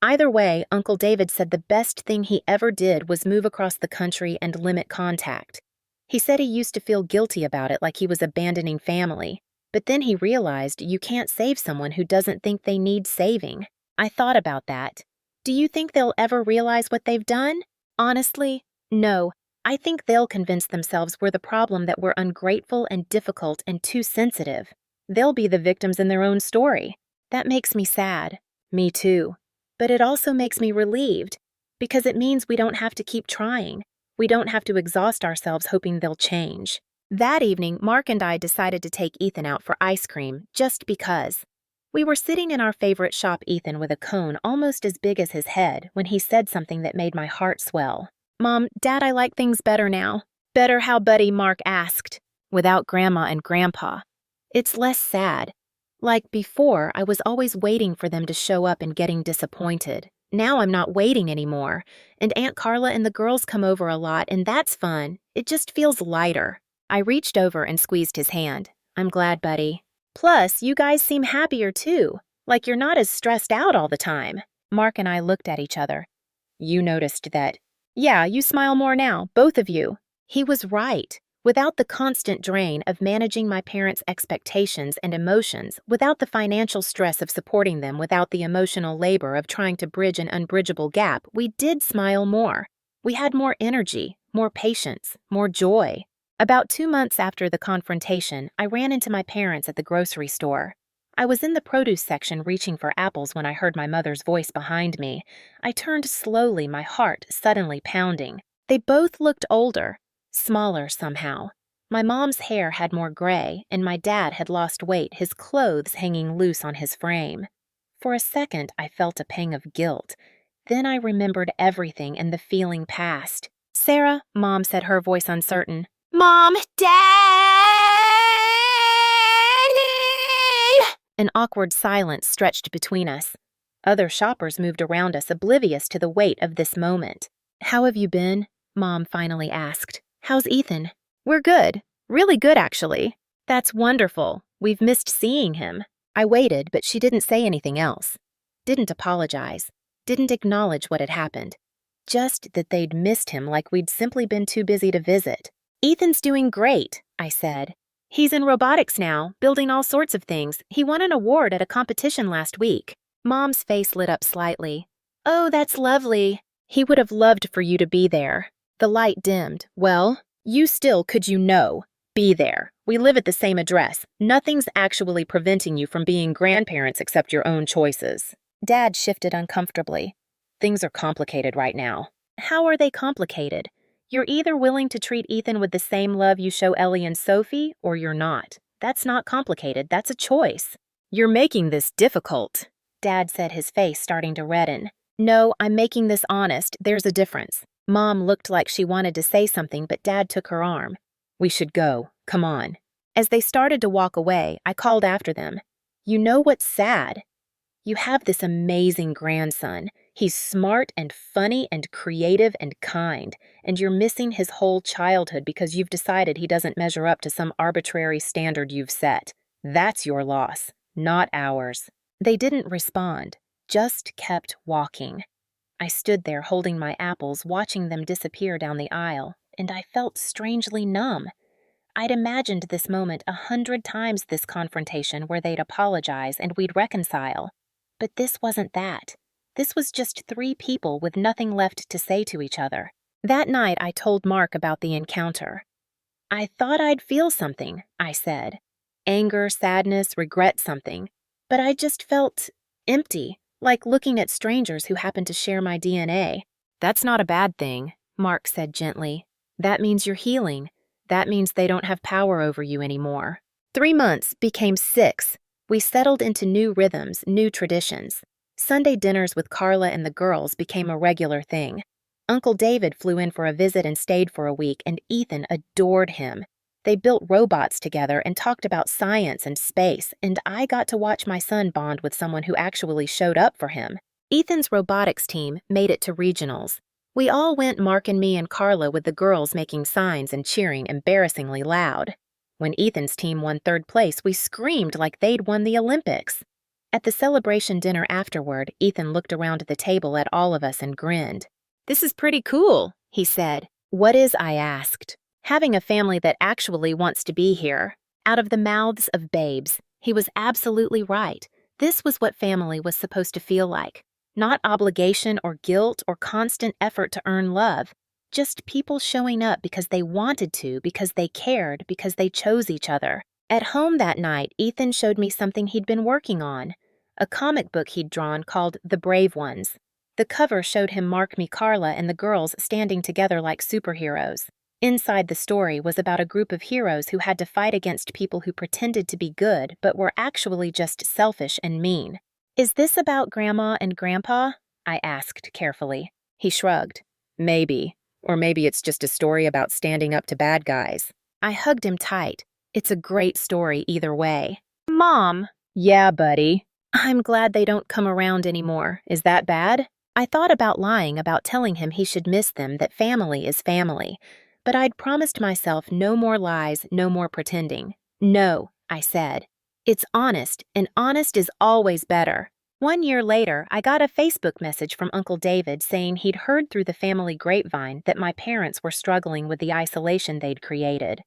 Either way, Uncle David said the best thing he ever did was move across the country and limit contact. He said he used to feel guilty about it, like he was abandoning family. But then he realized you can't save someone who doesn't think they need saving. I thought about that. Do you think they'll ever realize what they've done? Honestly, no. I think they'll convince themselves we're the problem, that we're ungrateful and difficult and too sensitive. They'll be the victims in their own story. That makes me sad. Me too. But it also makes me relieved, because it means we don't have to keep trying. We don't have to exhaust ourselves hoping they'll change. That evening, Mark and I decided to take Ethan out for ice cream, just because. We were sitting in our favorite shop, Ethan with a cone almost as big as his head, when he said something that made my heart swell. "Mom, Dad, I like things better now." "Better how, buddy?" Mark asked. "Without Grandma and Grandpa. It's less sad. Like before, I was always waiting for them to show up and getting disappointed. Now I'm not waiting anymore, and Aunt Carla and the girls come over a lot, and that's fun. It just feels lighter." I reached over and squeezed his hand. "I'm glad, buddy. Plus, you guys seem happier too, like you're not as stressed out all the time." Mark and I looked at each other. "You noticed that?" "Yeah, you smile more now, both of you." He was right. Without the constant drain of managing my parents' expectations and emotions, without the financial stress of supporting them, without the emotional labor of trying to bridge an unbridgeable gap, we did smile more. We had more energy, more patience, more joy. About 2 months after the confrontation, I ran into my parents at the grocery store. I was in the produce section reaching for apples when I heard my mother's voice behind me. I turned slowly, my heart suddenly pounding. They both looked older. Smaller somehow. My mom's hair had more gray, and my dad had lost weight, his clothes hanging loose on his frame. For a second, I felt a pang of guilt. Then I remembered everything, and the feeling passed. "Sarah," Mom said, her voice uncertain. "Mom, Dad!" An awkward silence stretched between us. Other shoppers moved around us, oblivious to the weight of this moment. "How have you been?" Mom finally asked. "How's Ethan?" "We're good. Really good, actually." "That's wonderful. We've missed seeing him." I waited, but she didn't say anything else. Didn't apologize. Didn't acknowledge what had happened. Just that they'd missed him, like we'd simply been too busy to visit. "Ethan's doing great," I said. "He's in robotics now, building all sorts of things. He won an award at a competition last week." Mom's face lit up slightly. "Oh, that's lovely. He would have loved for you to be there." The light dimmed. "Well, you still could, be there. We live at the same address. Nothing's actually preventing you from being grandparents except your own choices." Dad shifted uncomfortably. "Things are complicated right now." "How are they complicated? You're either willing to treat Ethan with the same love you show Ellie and Sophie, or you're not. That's not complicated. That's a choice." "You're making this difficult," Dad said, his face starting to redden. "No, I'm making this honest. There's a difference." Mom looked like she wanted to say something, but Dad took her arm. "We should go. Come on." As they started to walk away, I called after them. "You know what's sad? You have this amazing grandson. He's smart and funny and creative and kind, and you're missing his whole childhood because you've decided he doesn't measure up to some arbitrary standard you've set. That's your loss, not ours." They didn't respond, just kept walking. I stood there holding my apples, watching them disappear down the aisle, and I felt strangely numb. I'd imagined this moment 100 times, this confrontation where they'd apologize and we'd reconcile. But this wasn't that. This was just 3 people with nothing left to say to each other. That night, I told Mark about the encounter. I thought I'd feel something, I said. Anger, sadness, regret, something. But I just felt empty, like looking at strangers who happened to share my DNA. That's not a bad thing, Mark said gently. That means you're healing. That means they don't have power over you anymore. 3 months became 6. We settled into new rhythms, new traditions. Sunday dinners with Carla and the girls became a regular thing. Uncle David flew in for a visit and stayed for a week, and Ethan adored him. They built robots together and talked about science and space, and I got to watch my son bond with someone who actually showed up for him. Ethan's robotics team made it to regionals. We all went, Mark and me and Carla, with the girls making signs and cheering embarrassingly loud. When Ethan's team won 3rd place, we screamed like they'd won the Olympics. At the celebration dinner afterward, Ethan looked around the table at all of us and grinned. "This is pretty cool," he said. "What is?" I asked. "Having a family that actually wants to be here." Out of the mouths of babes. He was absolutely right. This was what family was supposed to feel like. Not obligation or guilt or constant effort to earn love. Just people showing up because they wanted to, because they cared, because they chose each other. At home that night, Ethan showed me something he'd been working on. A comic book he'd drawn called The Brave Ones. The cover showed him, Mark, me, Carla, and the girls standing together like superheroes. Inside the story was about a group of heroes who had to fight against people who pretended to be good but were actually just selfish and mean. "Is this about Grandma and Grandpa?" I asked carefully. He shrugged. "Maybe. Or maybe it's just a story about standing up to bad guys." I hugged him tight. It's a great story either way. "Mom." "Yeah, buddy." "I'm glad they don't come around anymore. Is that bad?" I thought about lying, about telling him he should miss them, that family is family. But I'd promised myself no more lies, no more pretending. "No," I said. "It's honest, and honest is always better." 1 year later, I got a Facebook message from Uncle David saying he'd heard through the family grapevine that my parents were struggling with the isolation they'd created.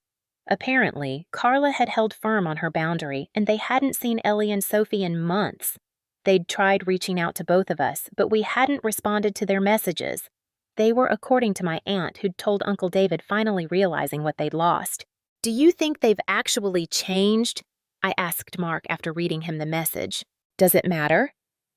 Apparently, Carla had held firm on her boundary, and they hadn't seen Ellie and Sophie in months. They'd tried reaching out to both of us, but we hadn't responded to their messages. They were according to my aunt, who'd told Uncle David, finally realizing what they'd lost. "Do you think they've actually changed?" I asked Mark after reading him the message. "Does it matter?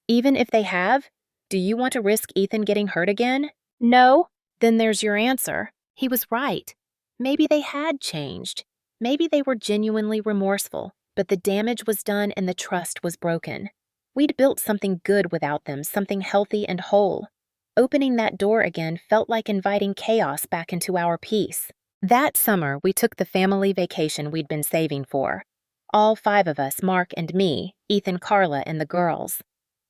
Even if they have? Do you want to risk Ethan getting hurt again?" "No." "Then there's your answer." He was right. Maybe they had changed. Maybe they were genuinely remorseful, but the damage was done and the trust was broken. We'd built something good without them, something healthy and whole. Opening that door again felt like inviting chaos back into our peace. That summer, we took the family vacation we'd been saving for. All 5 of us, Mark and me, Ethan, Carla, and the girls.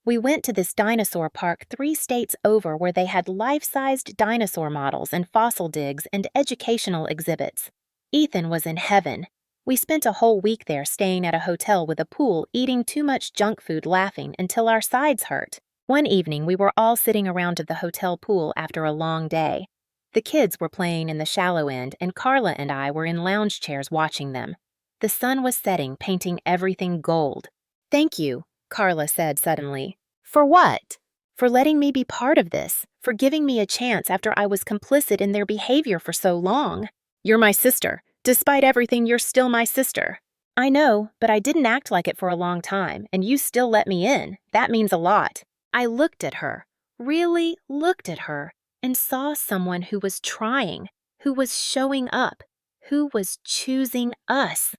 We went to this dinosaur park 3 states over where they had life-sized dinosaur models and fossil digs and educational exhibits. Ethan was in heaven. We spent a whole week there, staying at a hotel with a pool, eating too much junk food, laughing until our sides hurt. One evening, we were all sitting around the hotel pool after a long day. The kids were playing in the shallow end, and Carla and I were in lounge chairs watching them. The sun was setting, painting everything gold. "Thank you," Carla said suddenly. "For what?" "For letting me be part of this, for giving me a chance after I was complicit in their behavior for so long. You're my sister. Despite everything, you're still my sister." "I know, but I didn't act like it for a long time, and you still let me in. That means a lot." I looked at her, really looked at her, and saw someone who was trying, who was showing up, who was choosing us.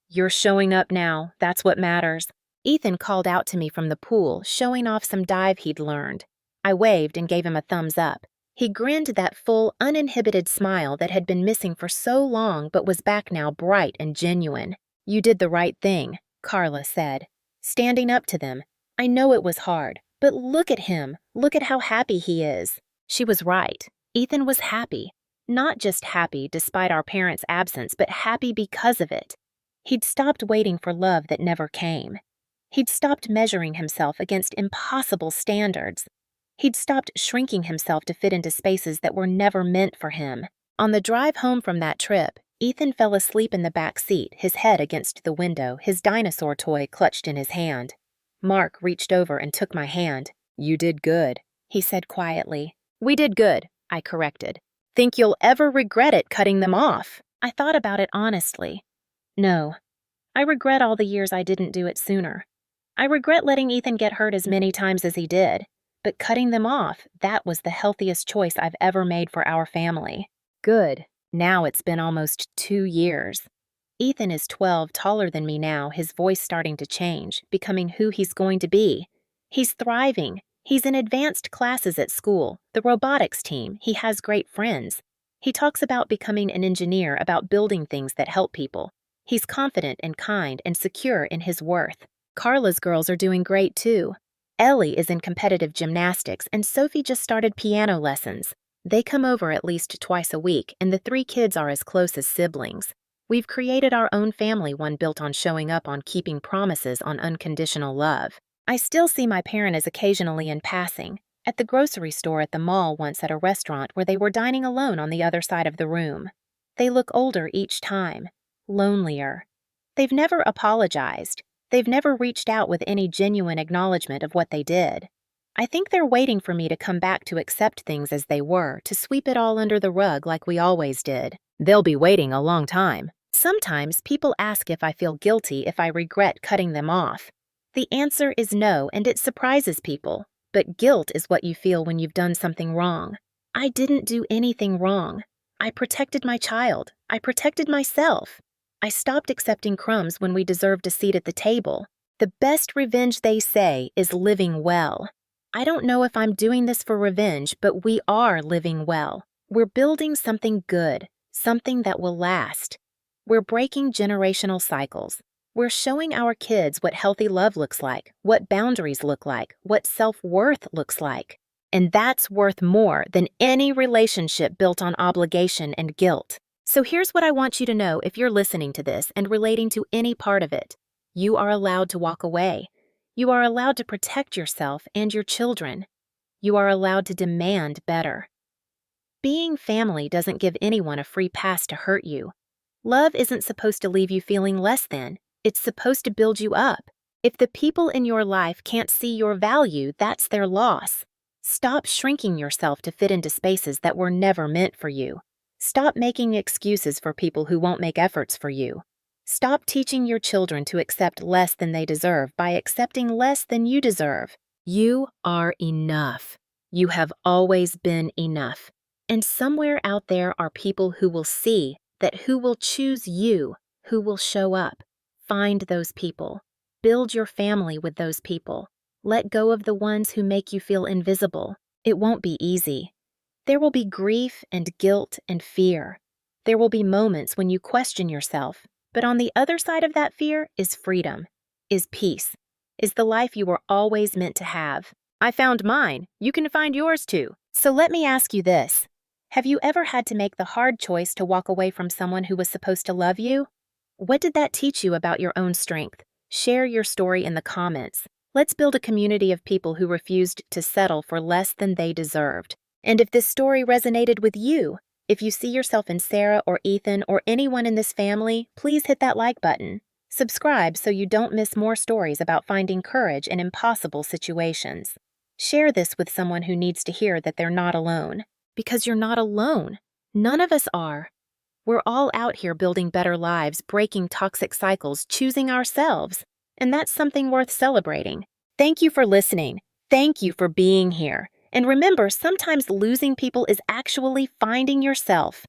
"You're showing up now. That's what matters." Ethan called out to me from the pool, showing off some dive he'd learned. I waved and gave him a thumbs up. He grinned that full, uninhibited smile that had been missing for so long but was back now, bright and genuine. "You did the right thing," Carla said. "Standing up to them. I know it was hard, but look at him. Look at how happy he is." She was right. Ethan was happy. Not just happy despite our parents' absence, but happy because of it. He'd stopped waiting for love that never came. He'd stopped measuring himself against impossible standards. He'd stopped shrinking himself to fit into spaces that were never meant for him. On the drive home from that trip, Ethan fell asleep in the back seat, his head against the window, his dinosaur toy clutched in his hand. Mark reached over and took my hand. "You did good," he said quietly. "We did good," I corrected. Think you'll ever regret it cutting them off? I thought about it honestly. No. I regret all the years I didn't do it sooner. I regret letting Ethan get hurt as many times as he did, but cutting them off, that was the healthiest choice I've ever made for our family. Good. Now it's been almost 2 years. Ethan is 12, taller than me now, his voice starting to change, becoming who he's going to be. He's thriving. He's in advanced classes at school, the robotics team. He has great friends. He talks about becoming an engineer, about building things that help people. He's confident and kind and secure in his worth. Carla's girls are doing great too. Ellie is in competitive gymnastics and Sophie just started piano lessons. They come over at least twice a week and the 3 kids are as close as siblings. We've created our own family, one built on showing up, on keeping promises, on unconditional love. I still see my parents occasionally in passing, at the grocery store, at the mall, once at a restaurant where they were dining alone on the other side of the room. They look older each time, lonelier. They've never apologized. They've never reached out with any genuine acknowledgement of what they did. I think they're waiting for me to come back to accept things as they were, to sweep it all under the rug like we always did. They'll be waiting a long time. Sometimes people ask if I feel guilty, if I regret cutting them off. The answer is no, and it surprises people. But guilt is what you feel when you've done something wrong. I didn't do anything wrong. I protected my child. I protected myself. I stopped accepting crumbs when we deserved a seat at the table. The best revenge, they say, is living well. I don't know if I'm doing this for revenge, but we are living well. We're building something good, something that will last. We're breaking generational cycles. We're showing our kids what healthy love looks like, what boundaries look like, what self-worth looks like. And that's worth more than any relationship built on obligation and guilt. So here's what I want you to know if you're listening to this and relating to any part of it. You are allowed to walk away. You are allowed to protect yourself and your children. You are allowed to demand better. Being family doesn't give anyone a free pass to hurt you. Love isn't supposed to leave you feeling less than. It's supposed to build you up. If the people in your life can't see your value, that's their loss. Stop shrinking yourself to fit into spaces that were never meant for you. Stop making excuses for people who won't make efforts for you. Stop teaching your children to accept less than they deserve by accepting less than you deserve. You are enough. You have always been enough. And somewhere out there are people who will see that, who will choose you, who will show up. Find those people. Build your family with those people. Let go of the ones who make you feel invisible. It won't be easy. There will be grief and guilt and fear. There will be moments when you question yourself. But on the other side of that fear is freedom, is peace, is the life you were always meant to have. I found mine. You can find yours too. So let me ask you this. Have you ever had to make the hard choice to walk away from someone who was supposed to love you? What did that teach you about your own strength? Share your story in the comments. Let's build a community of people who refused to settle for less than they deserved. And if this story resonated with you, if you see yourself in Sarah or Ethan or anyone in this family, please hit that like button. Subscribe so you don't miss more stories about finding courage in impossible situations. Share this with someone who needs to hear that they're not alone. Because you're not alone. None of us are. We're all out here building better lives, breaking toxic cycles, choosing ourselves. And that's something worth celebrating. Thank you for listening. Thank you for being here. And remember, sometimes losing people is actually finding yourself.